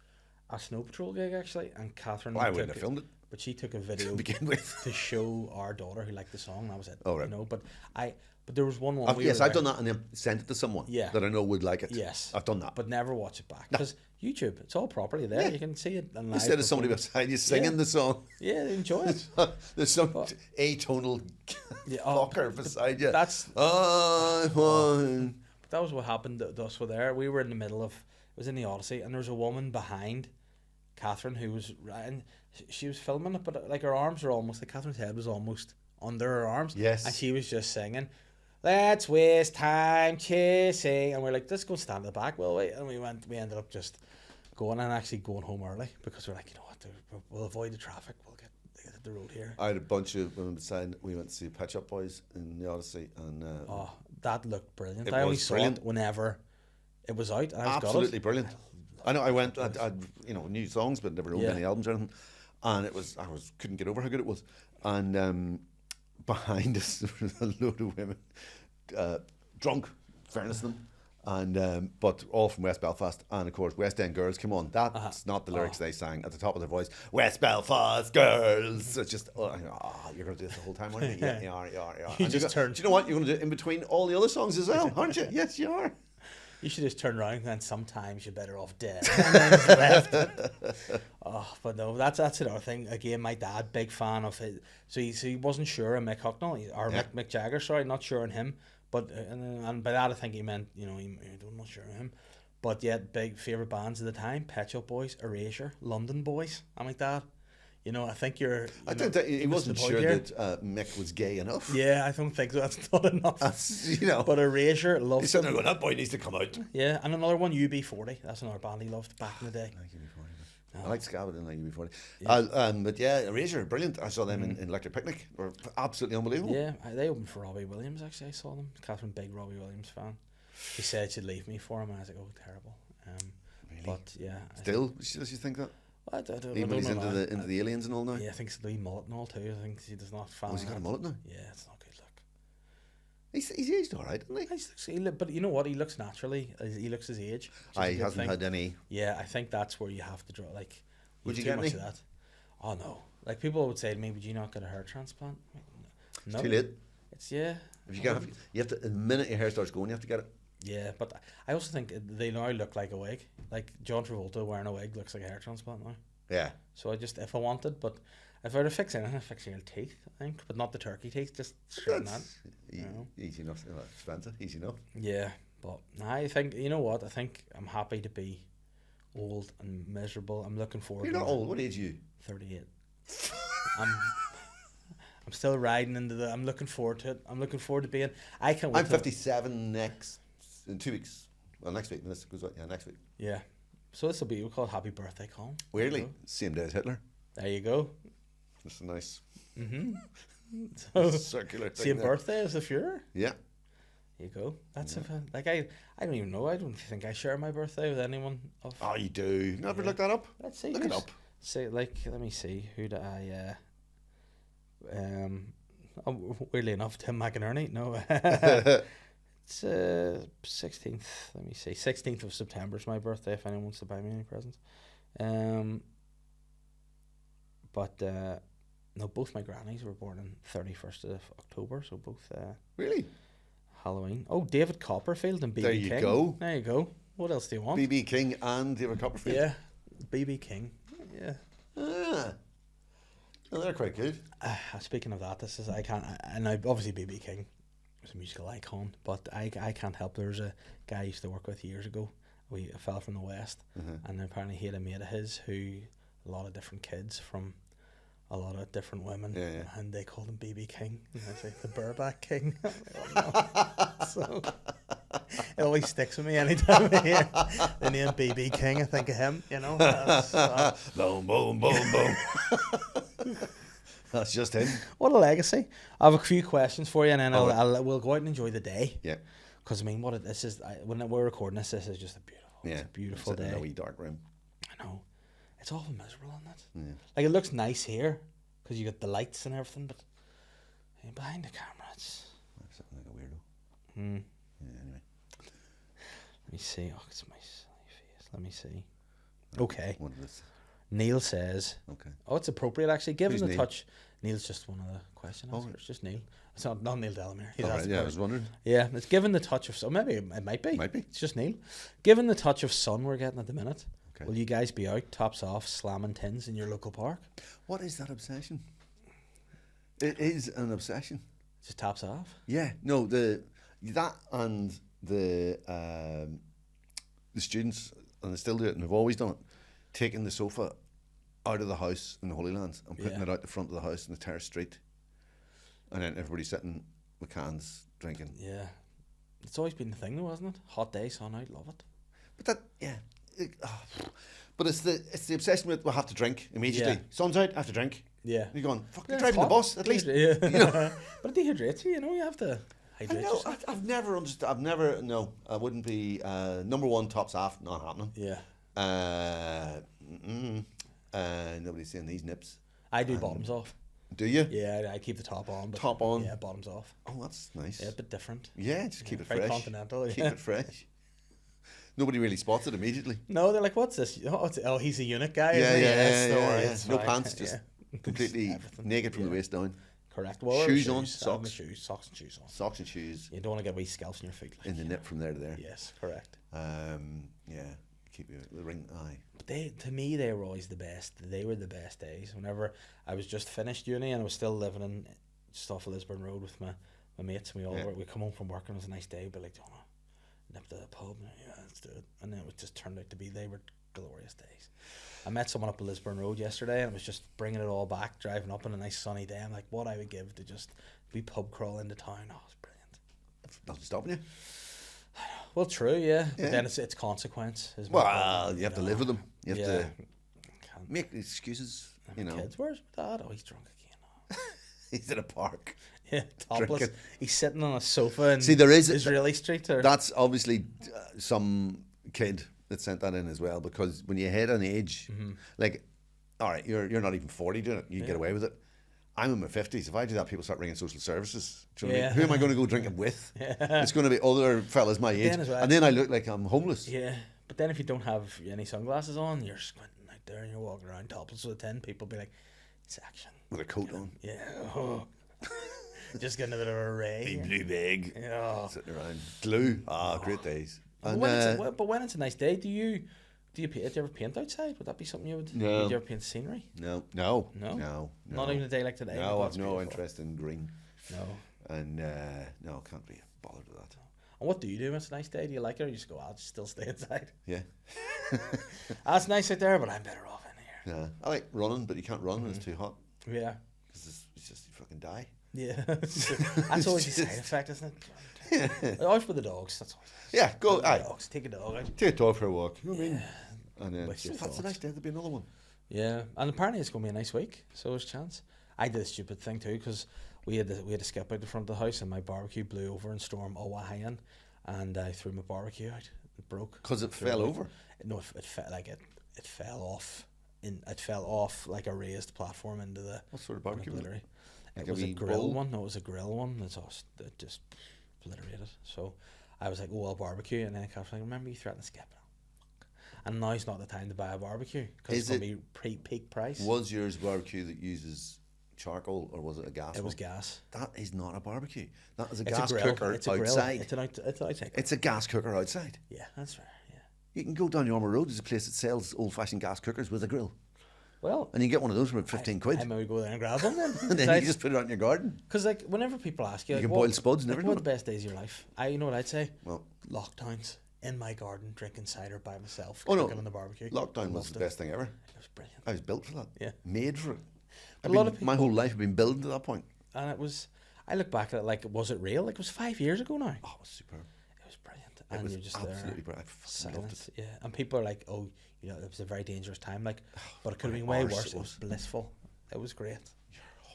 a Snow Patrol gig actually, and Catherine. Well, I wouldn't have filmed it. But she took a video To begin with. to show our daughter who liked the song. That was it. Oh, right. You know, but there was one. Yes, I've done that and then sent it to someone Yeah. that I know would like it. Yes, I've done that. but never watch it back because YouTube, it's all properly there. Yeah. You can see it. And Instead of somebody beside you singing the song, they enjoy it. there's some atonal fucker beside you. That's I want. But that was what happened to us. Were there. We were in the middle of. It was in the Odyssey, and there was a woman behind Catherine who was, and she was filming it, but like her arms were almost, like Catherine's head was almost under her arms. Yes. And she was just singing, "Let's waste time chasing," and we're like, "Let's go stand at the back, will we?" And we ended up just going and actually going home early because we're like, you know what, we'll avoid the traffic. We'll get the road here. I had a bunch of women beside. We went to see Pet Shop Boys in the Odyssey, and that looked brilliant. It I only was saw brilliant. it whenever it was out. And I was absolutely gutted. brilliant. I know. I went. I new songs, but never owned any albums or anything. And I couldn't get over how good it was. And behind us there was a load of women, drunk, fairness to them, and but all from West Belfast. And of course, West End girls. Come on, that's not the lyrics they sang at the top of their voice. West Belfast girls. It's just you're going to do this the whole time, aren't you? Yeah, you are. You just turn. Do you know what? You're going to do it in between all the other songs as well, aren't you? Yes, you are. You should just turn around and then sometimes you're better off dead. And then he's left. But no, that's another thing. Again, my dad, big fan of it. So he wasn't sure on Mick Hucknall, or Mick Jagger, sorry, not sure on him. But and by that I think he meant, he I'm not sure on him. But yet, big favourite bands at the time, Pet Shop Boys, Erasure, London Boys. I'm like, Dad, I think you're... I think that he wasn't sure that Mick was gay enough. Yeah, I don't think so. That's not enough. But Erasure, loved He's sitting there going, that boy needs to come out. Yeah, and another one, UB40. That's another band he loved back in the day. I like UB40. I like Ska, but I didn't like UB40. But yeah, Erasure, brilliant. I saw them in Electric Picnic. They were absolutely unbelievable. Yeah, they opened for Robbie Williams, actually. I saw them. Catherine, big Robbie Williams fan. She said she'd leave me for him, and I was like, oh, terrible. Really? But yeah. Still? Does she think that? I don't Even when he's know into the aliens and all now? Yeah, I think it's the mullet and all too. I think he does not fan. Oh, has he got a mullet now? Yeah, it's not good look. He's aged all right, isn't he? But you know what? He looks naturally. He looks his age. He hasn't had any. Yeah, I think that's where you have to draw. Like, would you get any? Of that? Oh no! Like people would say to me, "Would you not get a hair transplant?" No. It's too late. If you have to. The minute your hair starts going, you have to get it. Yeah, but I also think they now look like a wig. Like John Travolta wearing a wig looks like a hair transplant now. Yeah. So if I wanted, but if I were to fix anything, I'd fix your teeth, I think, but not the turkey teeth, just straighten that. Easy enough. Expensive, easy enough. Yeah, but I think, you know what? I think I'm happy to be old and miserable. I'm looking forward. You're not old. What age are you? 38. I'm still riding into the. I'm looking forward to it. I'm looking forward to being. I can't wait. I'm 57 in 2 weeks. Well, next week. This goes out. Yeah, next week. Yeah. So this will be, we'll call it Happy Birthday, Colin. Weirdly, same day as Hitler. There you go. That's a nice So, circular thing. Same birthday as the Fuhrer? Yeah. There you go. That's like I don't even know. I don't think I share my birthday with anyone. Oh, you do. Never look that up. Let's see. Look it up. Say let me see. Who do I? Weirdly enough, Tim McInerney. No. It's 16th. Let me see. 16th of September is my birthday. If anyone wants to buy me any presents. But no, both my grannies were born on 31st of October, so both. Really? Halloween. Oh, David Copperfield and BB King. There you go. There you go. What else do you want? BB King and David Copperfield. Yeah, BB King. Yeah. Well, they're quite good. Speaking of that, and obviously BB King was a musical icon, but I can't help. There was a guy I used to work with years ago. A fella from the West, and apparently he had a mate of his who a lot of different kids from a lot of different women, and they called him BB King. And I was like, the Burback King. So it always sticks with me anytime I hear the name BB King. I think of him. Boom, boom, boom, boom. That's just him. What a legacy! I have a few questions for you, and then we'll go out and enjoy the day. Yeah. Because when we're recording this is just it's a beautiful day. In a wee dark room. I know. It's awful miserable, isn't it? Yeah. Like, it looks nice here because you got the lights and everything, but behind the camera, it's. I'm sitting like a weirdo. Yeah. Anyway. Let me see. Oh, it's my silly face. Let me see. Okay. One of this. Neil says, Okay. oh, it's appropriate actually. Given Who's the Neil? touch, Neil's just one of the question answers. right. It's just Neil. It's not Neil Delamere. He's All asked right, the yeah, I question. was wondering. Yeah, it's given the touch of sun. Maybe it might be. Might be. It's just Neil. Given the touch of sun we're getting at the minute, Okay. will you guys be out, tops off, slamming tins in your local park? What is that obsession? It is an obsession. Just tops off? Yeah, no, that and the students, and they still do it, and they've always done it, taking the sofa out of the house in the Holy Land and putting it out the front of the house in the terrace street, and then everybody sitting with cans drinking. Yeah. It's always been the thing though, hasn't it? Hot day, sun out, love it. But that, yeah. But it's the obsession with we'll have to drink immediately. Yeah. Sun's out, I have to drink. Yeah. You're going, fuck, you're It's driving the hot. bus at least. Yeah. You know? But it dehydrates you, you have to I hydrate know, yourself. I've never understood. No, I wouldn't be. Number one, tops off, not happening. Yeah. Nobody's seeing these nips. I do bottoms off. Do you? Yeah, I keep the top on. But Top on? Yeah, bottoms off. Oh, that's nice. Yeah, a bit different. Yeah, just keep it Very fresh. continental. Keep Yeah. it fresh. Nobody really spots it immediately. No, they're like, what's this? Oh, he's a eunuch guy. Yeah, isn't he? yeah, It's yeah, no yeah, worries, yeah. it's No fine. pants, just Yeah. completely Everything. naked from the Yeah. waist down. Correct. Well, Shoes on, socks. socks. Shoes, socks and shoes on. Socks and shoes You don't want to get wee scalps in your feet. Like, in the nip from there to there. Yes, correct. Yeah, keep the ring. Aye. But to me, they were always the best. They were the best days. Whenever I was just finished uni and I was still living in just off of Lisburn Road with my mates, and we come home from work and it was a nice day. We'd be like, "Oh, nip to the pub, and yeah, let's do it." And then it just turned out to be they were glorious days. I met someone up at Lisburn Road yesterday, and it was just bringing it all back, driving up on a nice sunny day. I'm like, what I would give to just be pub crawl into town. Oh, it's brilliant. Nothing stopping you. Well, true, yeah. Yeah. But then it's consequence. Is my Well, problem, you have to know. live with them. You have to Can't. make excuses. You know, Kids, where's dad? Oh, he's drunk again. he's in a park. Yeah, topless. Drinking. He's sitting on a sofa in See, there is Israeli Street. Or That's obviously some kid that sent that in as well, because when you hit an age, like, all right, you're not even 40 doing it, you get away with it. I'm in my 50s. If I do that, people start ringing social services. Do you know what I mean? Who am I going to go drinking with? It's going to be other fellas my age. as well- And then I look like I'm homeless. yeah, but then if you don't have any sunglasses on, you're squinting out there and you're walking around topless with a tin. People be like, "It's action." With a coat on. Yeah, just getting a bit of a ray. Blue bag. Yeah. Sitting around. Glue. Great days. But And, when it's a nice day, do you ever paint outside? Would that be something you would? No. Would you ever paint scenery? no. Not even a day like today. No, but I've that's no beautiful. interest in green. No. And no, can't be bothered with that. And what do you do when it's a nice day? Do you like it, or you just go, "I'll just still stay inside"? Yeah. It's nice out there, but I'm better off in Yeah. I like running, but you can't run when it's too hot. here. Yeah. Because it's just you fucking die. Yeah, that's always a side effect, isn't it? Always for the dogs. That's always. Yeah, go. The Aye. dogs. Take a dog out. Take a dog for a walk. You know what I mean? And then With your that's a thoughts. nice day. There'll be another one. Yeah, and apparently it's going to be a nice week, so there's a chance. I did a stupid thing too, because we had to skip out the front of the house, and my barbecue blew over in Storm Owahayan, and I threw my barbecue out. It broke. Because it Threw fell out. over. No, it fell like it fell off. It fell off like a raised platform into the. What sort of barbecue was it? obliterate. Like It a was a wee grill bowl? one. No, it was a grill one. It just obliterated. So I was like, "Oh, I'll barbecue," and then I was like, "Remember you threatened to skip it." And now's not the time to buy a barbecue because it's Is going to be peak price. Was yours barbecue that uses charcoal or was it a gas It was one? gas. That is not a barbecue. That is a It's gas a grill. cooker It's a grill. outside. It's outside. It's a gas cooker outside. Yeah, that's right. Yeah. You can go down Yormer Road. There's a place that sells old-fashioned gas cookers with a grill. Well, And you can get one of those for about 15 quid. I maybe go there and grab one then. And then you just put it out in your garden. Because like whenever people ask you, You like, can what, boil spuds and like, everything. what the best days of your life? You know what I'd say? Well, Lockdowns in my garden, drinking cider by myself, Oh, no. cooking on the barbecue. lockdown was Loved the it. best thing ever. It was brilliant, I was built for that. Yeah. Made for it. A lot of My people- whole life I've been building to that point. and it was. I look back at it like, was it real? Like it was 5 years ago now. Oh, it was superb. It was brilliant, It and was you're just absolutely there. brilliant. I fucking loved Silence, it. yeah. And people are like, "Oh, it was a very dangerous time." Like, but it could have been Very way arse worse. it It was blissful. It was great.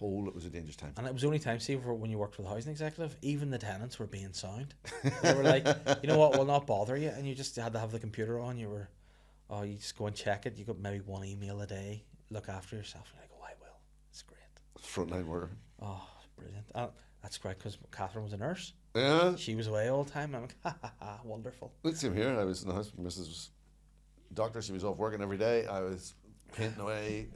It was a dangerous time. And it was the only time, see, for when you worked for the housing executive, even the tenants were being sound. They were like, "You know what, we'll not bother you." And you just had to have the computer on. You just go and check it. You got maybe one email a day. Look after yourself. You're like, "Oh, I will." It's great. Frontline worker. Oh, brilliant. That's great because Catherine was a nurse. Yeah. She was away all the time. I'm like, ha ha ha, wonderful. Let's see him here. I was in the house. Mrs. was doctor. She was off working every day. I was painting away.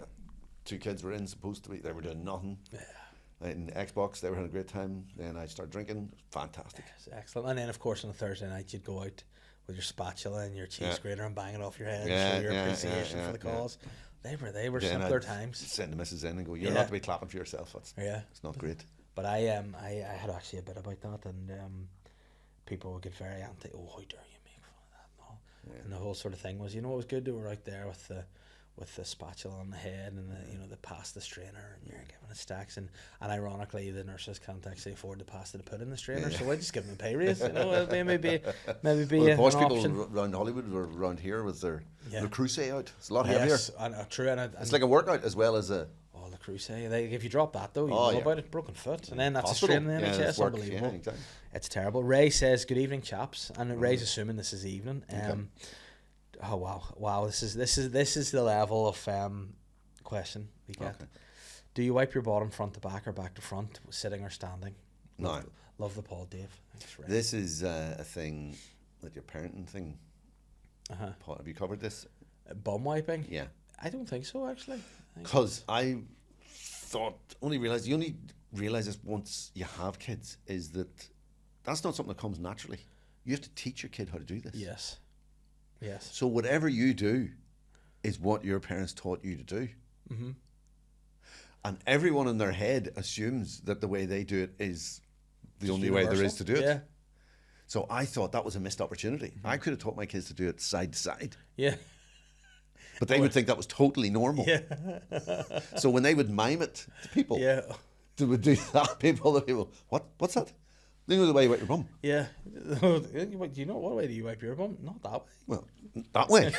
2 kids were in, supposed to be. They were doing nothing. Yeah. In Xbox, they were having a great time. Then I started drinking. Fantastic. Yes, excellent. And then, of course, on a Thursday night, you'd go out with your spatula and your cheese grater and bang it off your head and show your appreciation for the cause. They were simpler times. Send the missus in and go, you're not to be clapping for yourself. It's not great. But I had actually a bit about that, and people would get very anti. Oh, how dare you make fun of that? No. And the whole sort of thing was, it was good. They were out there with the spatula on the head and the pasta strainer, and you're giving it stacks, and ironically the nurses can't actually afford the pasta to put in the strainer, so I just give them a pay raise. Maybe the posh people around Hollywood or around here with their crusade out. It's a lot heavier. Yes, true. And it's like a workout as well as a. Oh, the crusade! If you drop that though, you know about it. Broken foot, and then that's hospital. A strain in the NHS. Unbelievable. Yeah, exactly. It's terrible. Ray says, "Good evening, chaps," and Ray's assuming this is evening. Oh wow! This is the level of question we get. Okay. Do you wipe your bottom front to back or back to front, sitting or standing? No. Love the Paul, Dave. Right. This is a thing with your parenting thing. Paul, have you covered this? Bum wiping? Yeah. I don't think so, actually. Because I thought you only realize this once you have kids, is that that's not something that comes naturally. You have to teach your kid how to do this. Yes. So whatever you do is what your parents taught you to do. Mm-hmm. And everyone in their head assumes that the way they do it is the only way there is to do it. Yeah. So I thought that was a missed opportunity. Mm-hmm. I could have taught my kids to do it side to side. Yeah. But they would think that was totally normal. Yeah. So when they would mime it to people, they would do that. People, what's that? They know the way you wipe your bum. Yeah. Do you know what way do you wipe your bum? Not that way. Well, that way.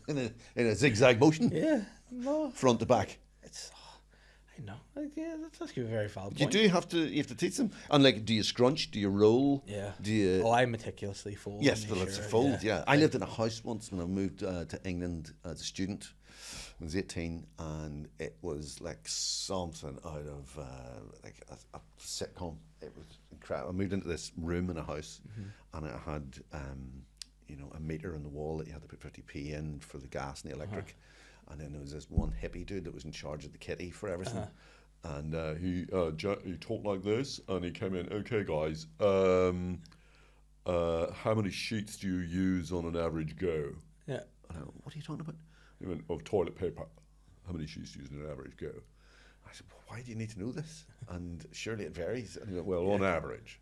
in a zigzag motion. Yeah. No. Front to back. I know. That's actually a very valid point. You have to teach them. And do you scrunch? Do you roll? Yeah. Do you? I meticulously fold. Yes, well, it's a fold. Yeah. I lived in a house once when I moved to England as a student. I was 18, and it was like something out of like a sitcom. It was incredible. I moved into this room in a house, and it had a meter on the wall that you had to put 50p in for the gas and the electric. And then there was this one hippie dude that was in charge of the kitty for everything. And he talked like this, and he came in, okay, guys, how many sheets do you use on an average go? Yeah. And I went, what are you talking about? He went, of toilet paper. How many sheets do you use on an average go? I said, well, why do you need to know this? And surely it varies. And he went, well, on average,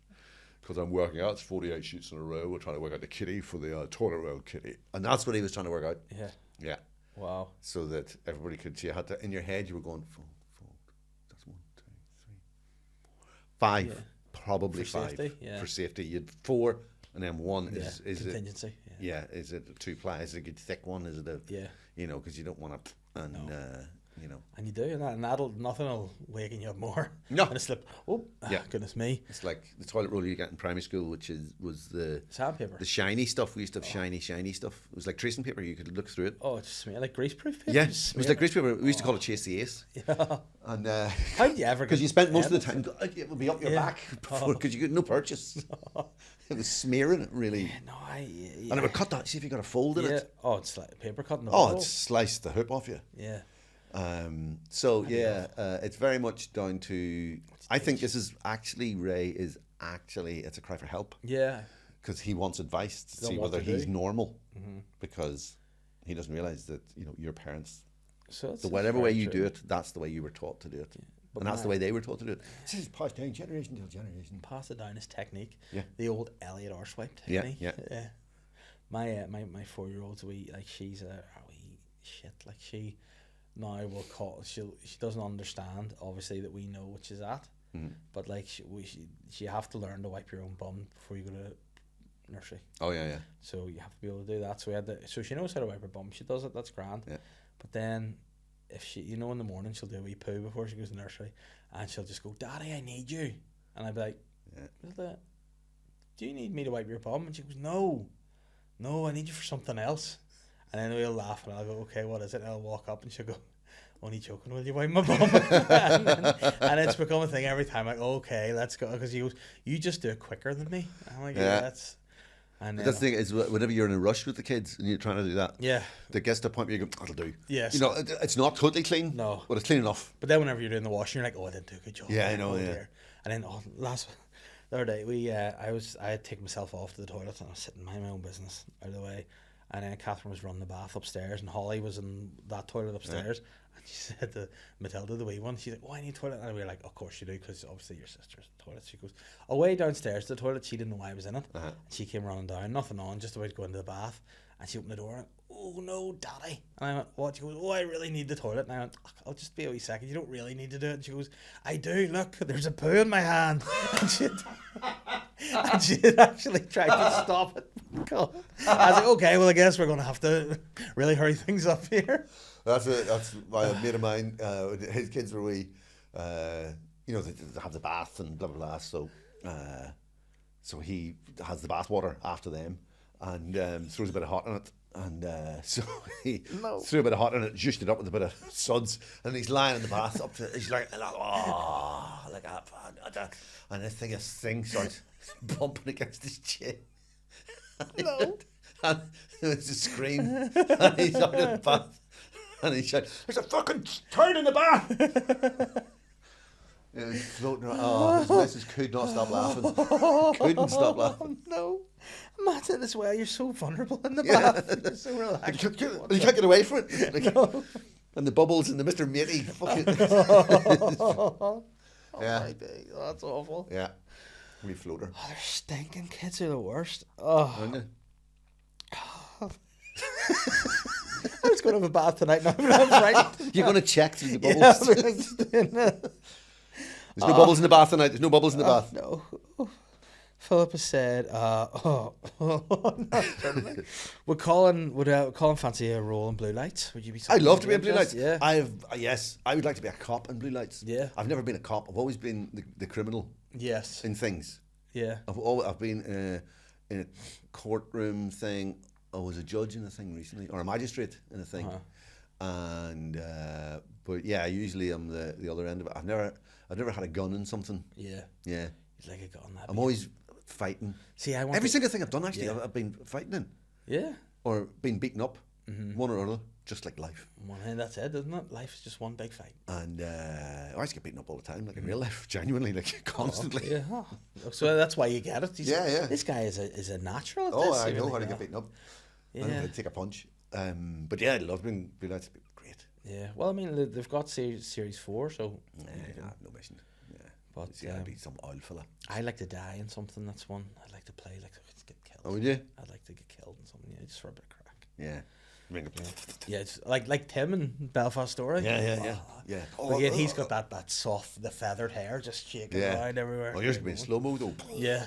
because I'm working out, it's 48 sheets in a row. We're trying to work out the kitty for the toilet roll kitty. And that's what he was trying to work out. Yeah. Yeah. Wow. So that everybody could see. You had to, in your head, you were going, fold. That's 1, 2, 3, 4, 5. Yeah. Probably for 5. Safety, yeah. For safety. You'd 4, and then 1 is contingency. It, is it a 2-ply? Is it a good thick one? Is it a, because you don't want to, and, And you do, and nothing will waken you up more. No. And a slip. Oh, goodness me. It's like the toilet roll you get in primary school, which was the sandpaper. The shiny stuff. We used to have shiny stuff. It was like tracing paper. You could look through it. Oh, it just smelled like greaseproof paper? Yeah, it was like greasepaper. We used to call it Chase the Ace. Yeah. And how did you ever? Because you spent most of the time, it would be up your back because you got no purchase. No. It was smearing it really. Yeah, and it would cut that. See if you got a fold in it. Oh, it's like paper cutting. It sliced the hoop off you. Yeah. It's very much down to. I think this is actually Ray is actually it's a cry for help. Yeah. Because he wants advice to see whether he's normal, because he doesn't realize that your parents. So whatever way you do it, that's the way you were taught to do it. Yeah. And that's the way they were taught to do it. This is passed down generation to generation. Pass it down as technique. Yeah. The old Elliott arsewipe technique. Yeah. My 4-year-old's she's a wee shit. Like she now will call. She doesn't understand obviously that we know what she's at. But like she have to learn to wipe your own bum before you go to nursery. Oh yeah. So you have to be able to do that. So she knows how to wipe her bum. She does it. That's grand. Yeah. But then, if she, in the morning she'll do a wee poo before she goes to nursery, and she'll just go, "Daddy, I need you," and I'd be like, "What's that? Do you need me to wipe your bum?" And she goes, "No, I need you for something else." And then we'll laugh, and I'll go, "Okay, what is it?" And I'll walk up, and she'll go, "Only joking, will you wipe my bum?" and it's become a thing every time. Like, "Okay, let's go," because he goes, "You just do it quicker than me." And I'm like, "Yeah, And But that's the thing is, whenever you're in a rush with the kids and you're trying to do that, it gets to the point where you go, that'll do. Yes. You know, it's not totally clean, no, but it's clean enough. But then whenever you're doing the washing, you're like, oh, I didn't do a good job. Yeah, I know. Dear. And then the other day, I had taken myself off to the toilet and I was sitting minding my own business out of the way, and then Catherine was running the bath upstairs and Holly was in that toilet upstairs, and she said to Matilda, the wee one, she's like, oh, I need a toilet, and we were like, of course you do, because obviously your sister's toilet. She goes away downstairs to the toilet. She didn't know why I was in it. And she came running down, nothing on, just about to go into the bath, and she opened the door and, oh no, Daddy. And I went, what? She goes, oh, I really need the toilet. And I went, I'll just be a wee second, you don't really need to do it. And she goes, I do, look, there's a poo in my hand. And she had actually tried to stop it. I was like, okay, well, I guess we're going to have to really hurry things up here. That's my mate of mine. His kids were wee. You know, they have the bath and blah blah blah. So he has the bath water after them, and throws a bit of hot in it. And so he threw a bit of hot in it, juiced it up with a bit of suds, and he's lying in the bath up to. He's like, oh, like that, and this thing starts bumping against his chin. No. And it's a scream, and he's out of the bath, and he's like, "There's a fucking turd in the bath." Yeah, he's floating around. Oh, his missus could not stop laughing. Couldn't stop laughing. No. Imagine as well, you're so vulnerable in the bath. You're so relaxed. You can't get away from it. Like, no. And the bubbles and the Mr. Matey. Fucking My day. Oh, that's awful. Yeah. Wee floater. Oh, they're stinking kids are the worst. Oh. Aren't they? I was going to have a bath tonight now, but I'm frightened. You're going to check through the bubbles. Yeah, There's no bubbles in the bath tonight. There's no bubbles in the bath. No. Philip has said, would Colin fancy a role in Blue Lights? Would you be? I'd love to be in Blue Lights. Yeah. Yes, I would like to be a cop in Blue Lights. Yeah. I've never been a cop. I've always been the criminal. Yes. In things. Yeah. I've been in a courtroom thing. I was a judge in a thing recently, or a magistrate in a thing. And but yeah, usually I'm the other end of it. I've never had a gun in something. Yeah. Yeah. It's like a gun. I'm always fighting. See, every single thing I've done actually, I've been fighting in. Yeah. Or been beaten up, one or other, just like life. And that's it, isn't it? Life is just one big fight. And I used to get beaten up all the time, like in real life, genuinely, like constantly. Yeah. So that's why you get it. Yeah. This guy is a natural at this. I know how to get beaten up. Yeah. I know how to take a punch. But yeah, I love being Blue Lights. Great. Yeah. Well, I mean, they've got series 4, so. No mission. But I'd be some old fella. I like to die in something. That's one I'd like to play. Like to get killed. Oh, would you? I'd like to get killed in something. Yeah, just for a bit of crack. Yeah. Yeah, it's like Tim in Belfast Story. Yeah. But again, he's got that soft, the feathered hair just shaking around everywhere. Oh, yours could be in slow mo though. Yeah.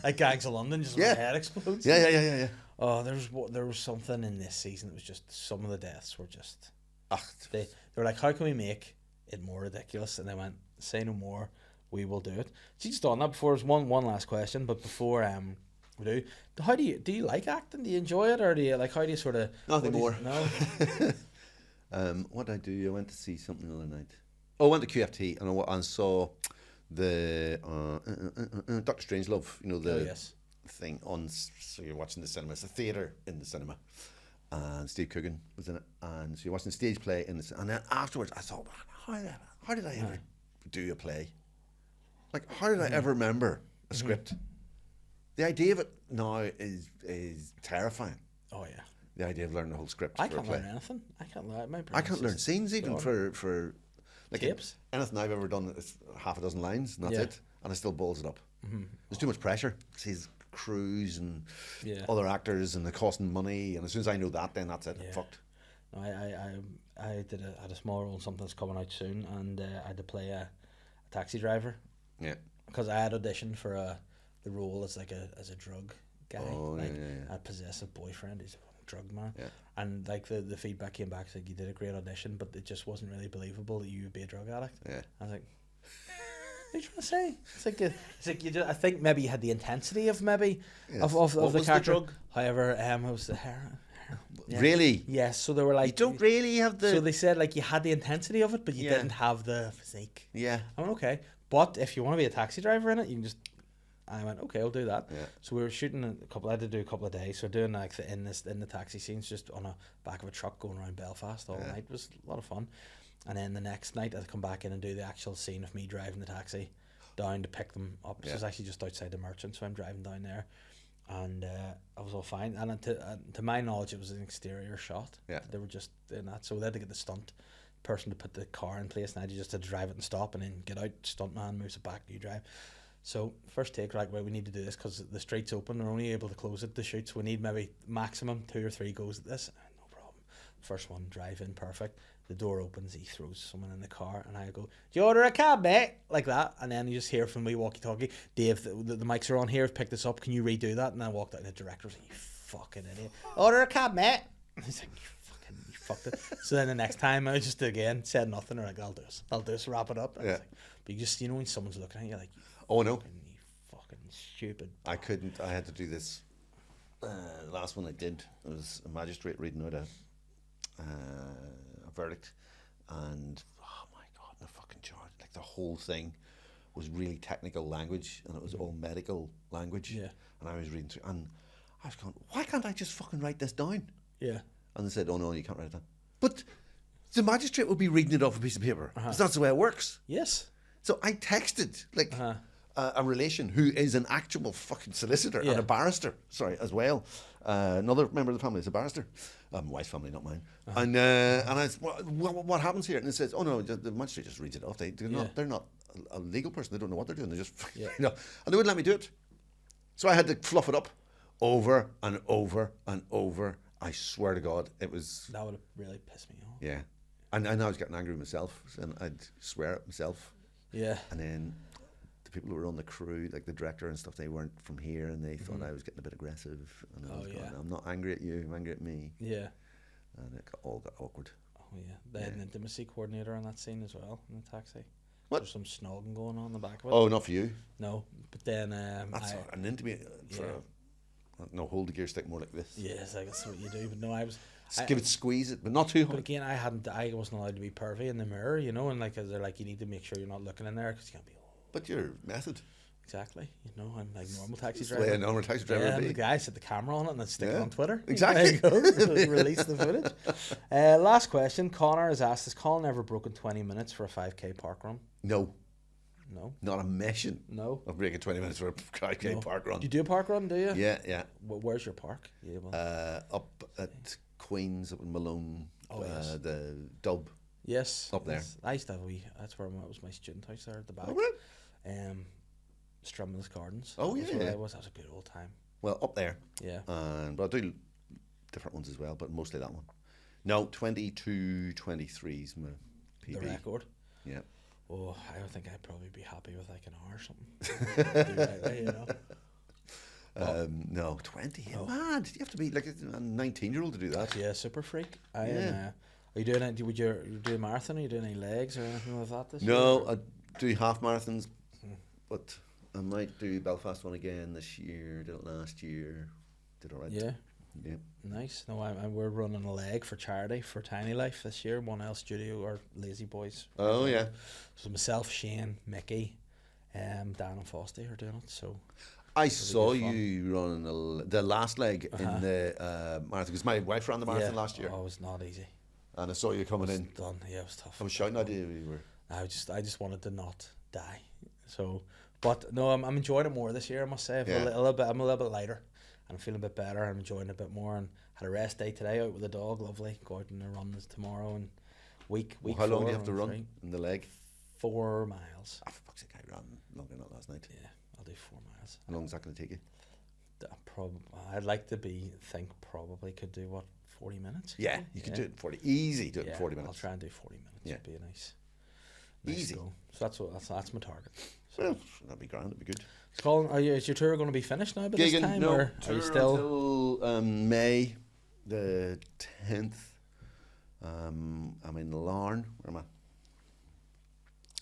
Like Gangs of London, just when my head explodes. Yeah. Oh, there was something in this season that was just, some of the deaths were just. They were like, how can we make it more ridiculous? And they went, say no more, we will do it. So just on that before, there's one last question, but before we do, how do you like acting? Do you enjoy it, or do you like, how do you sort of nothing more? No. What did I do? I went to see something the other night. I went to QFT and saw the Dr. Strangelove, the thing on. So you're watching the cinema. It's a theatre in the cinema, and Steve Coogan was in it, and so you're watching the stage play and then afterwards I thought, how did I ever do a play? Like, how did I ever remember a script? The idea of it now is terrifying. Oh yeah. The idea of learning the whole script. I can't learn anything. I can't learn scenes even for like tapes. Anything I've ever done is half a dozen lines and that's it, and I still balls it up. There's too much pressure. It's crews and other actors and the costing money, and as soon as I know that, then that's it. I'm fucked. No, I had a small role in something that's coming out soon, and I had to play a taxi driver. Yeah. Because I had auditioned for the role as a drug guy, a possessive boyfriend. He's a drug man. Yeah. And like the feedback came back saying you did a great audition, but it just wasn't really believable that you would be a drug addict. Yeah. I was like, what are you trying to say? It's like you just, I think maybe you had the intensity of of the character. The drug? However, it was the heroin. Yeah. Really? Yes. So they were like, you don't really have the. So they said like you had the intensity of it, but you didn't have the physique. Yeah. I went, okay, but if you want to be a taxi driver in it, you can just. I went, okay, I'll do that. Yeah. So we were shooting I had to do a couple of days. So doing like in the taxi scenes, just on a back of a truck going around Belfast all night. It was a lot of fun. And then the next night I'd come back in and do the actual scene of me driving the taxi down to pick them up. So it's actually just outside the Merchant, so I'm driving down there. And I was all fine. And to my knowledge, it was an exterior shot. Yeah. They were just doing that. So they had to get the stunt person to put the car in place, and I just had to drive it and stop and then get out. Stunt man moves it back, you drive. So first take, like, well, we need to do this because the street's open. We're only able to close it to shoot, so we need maybe maximum 2 or 3 goes at this. No problem. First one, drive in, perfect. The door opens, he throws someone in the car, and I go, "Do you order a cab, mate?" Like that. And then you just hear from me walkie-talkie, "Dave, the mics are on here, pick this up, can you redo that?" And I walked out, and the director was like, "You fucking idiot. Order a cab, mate." And he's like, you fucked it. So then the next time I just again said nothing, or like, I'll do this, wrap it up. And like, but you just, when someone's looking at you, like, oh no, you fucking stupid. I had to do this. The last one I did, it was a magistrate reading out a verdict, and oh my god, the fucking charge, like the whole thing was really technical language, and it was all medical language. Yeah. And I was reading through, and I was going, why can't I just fucking write this down? Yeah. And they said, oh no, you can't write it down. But the magistrate will be reading it off a piece of paper. That's the way it works. Yes. So I texted a relation who is an actual fucking solicitor and a barrister, as well. Another member of the family is a barrister. My wife's family, not mine. And I said, what happens here? And it says, oh no, the magistrate just reads it off. They're not a legal person. They don't know what they're doing. They just, and they wouldn't let me do it. So I had to fluff it up over and over and over. I swear to God, it was... That would have really pissed me off. Yeah. And I was getting angry with myself, and I'd swear at myself. Yeah. And then the people who were on the crew, like the director and stuff, they weren't from here, and they thought I was getting a bit aggressive. And I was going, I'm not angry at you, I'm angry at me. Yeah. And it all got awkward. Oh yeah. They had an intimacy coordinator on that scene as well, in the taxi. What? There's some snogging going on in the back of it. Oh, not for you? No. But then... That's an intimate... No, hold the gear stick more like this. Yes, I guess what you do. But no, I was... Give it, squeeze it, but not too hard. But again, I wasn't allowed to be pervy in the mirror, and like, they're like, you need to make sure you're not looking in there, because you can't be... But your method. Exactly. I'm like normal taxi That's the driver. way a normal taxi driver would be. The guy set the camera on it and then stick it on Twitter. Exactly. There you go. Release the footage. Last question. Connor has asked, has Colin ever broken 20 minutes for a 5k park run? No. No. Not a mission. No. Of breaking 20 minutes for a 5k park run. Do you do a park run, do you? Yeah. Where's your park? Up at Queen's, up in Malone. Oh, yes. The Dub. Yes. Up there. Yes. I used to have that's where it was my student house there at the back. Oh, right. Strummel's Gardens. Oh, That was yeah. where that was a good old time. Well, up there. Yeah. But I do different ones as well, but mostly that one. No, 22:23 is my PB. The record. Yeah. Oh, I don't think I'd probably be happy with like an hour or something. Do right way, No, 20. You're mad. You have to be like a 19-year-old to do that. Yeah, super freak. Are you doing it? Would you do a marathon? Are you doing any legs or anything like that this year? No, I do half marathons, but I might do Belfast one again this year. Did it last year. Did all right. Yeah. Yeah. Nice. No, we're running a leg for charity for Tiny Life this year. 1L Studio or Lazy Boys. Oh yeah. So myself, Shane, Mickey, Dan and Fosty are doing it. So I saw you running the last leg in the marathon, because my wife ran the marathon last year. Oh, it was not easy. And I saw you coming in. Done. Yeah, it was tough. I was shouting at you. You were. I just wanted to not die. So, but no, I'm enjoying it more this year. I must say, I'm a little bit lighter, and I'm feeling a bit better. I'm enjoying it a bit more, and had a rest day today out with the dog. Lovely. Go out on a run tomorrow and week. How long do you have to run in the leg? 4 miles. Oh, for fuck's sake, I ran longer than that last night. Yeah, I'll do 4 miles. How long is that going to take you? I'd like to probably could do 40 minutes. Yeah, you could do it in 40. Easy, do it in 40 minutes. I'll try and do 40 minutes. Yeah. It'd be a nice easy goal. So that's my target. So. Well, that'd be grand. That'd be good. So Colin, is your tour going to be finished now by this time? No, or tour are you still until May the 10th. I'm in Larne. Where am I?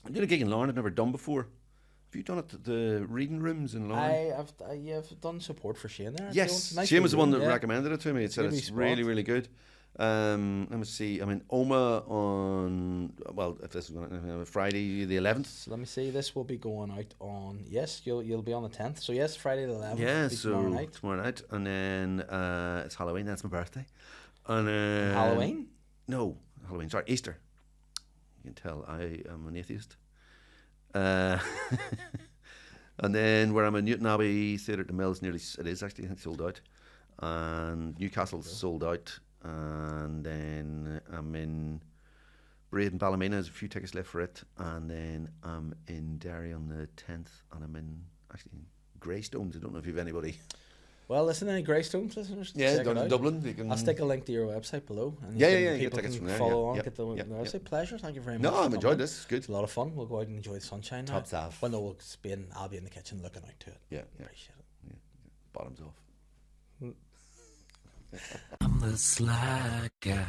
I did a gig in Larne I've never done before. Have you done it at the reading rooms in Larne? I've done support for Shane there. Yes, Nice Shane was the one that room, recommended it to me. It said it's really, really good. Let me see. I'm in Oma on, well, if this is going to Friday the 11th. So let me see. This will be going out on, yes, you'll be on the 10th. So yes, Friday the 11th. Yeah, so tomorrow night. And then it's Halloween. That's my birthday. And Halloween? No, Halloween. Sorry, Easter. You can tell I am an atheist. And then where I'm in Newton Abbey Theatre at the Mills, it is actually, I think, sold out. And Newcastle's sold out. And then I'm in Braid and Ballymena. There's a few tickets left for it. And then I'm in Derry on the 10th. And I'm in, actually, Greystones. I don't know if you've anybody. Well, listen, any Greystones listeners? Yeah, down in Dublin. I'll stick a link to your website below. And you people get tickets can from there. follow on, get the website. Pleasure. Thank you very much. No, I've enjoyed this. It's good. It's a lot of fun. We'll go out and enjoy the sunshine now. Tops off. Well, no, I'll be in the kitchen looking out to it. Yeah. Appreciate it. Yeah. Bottoms off. I'm the sly guy.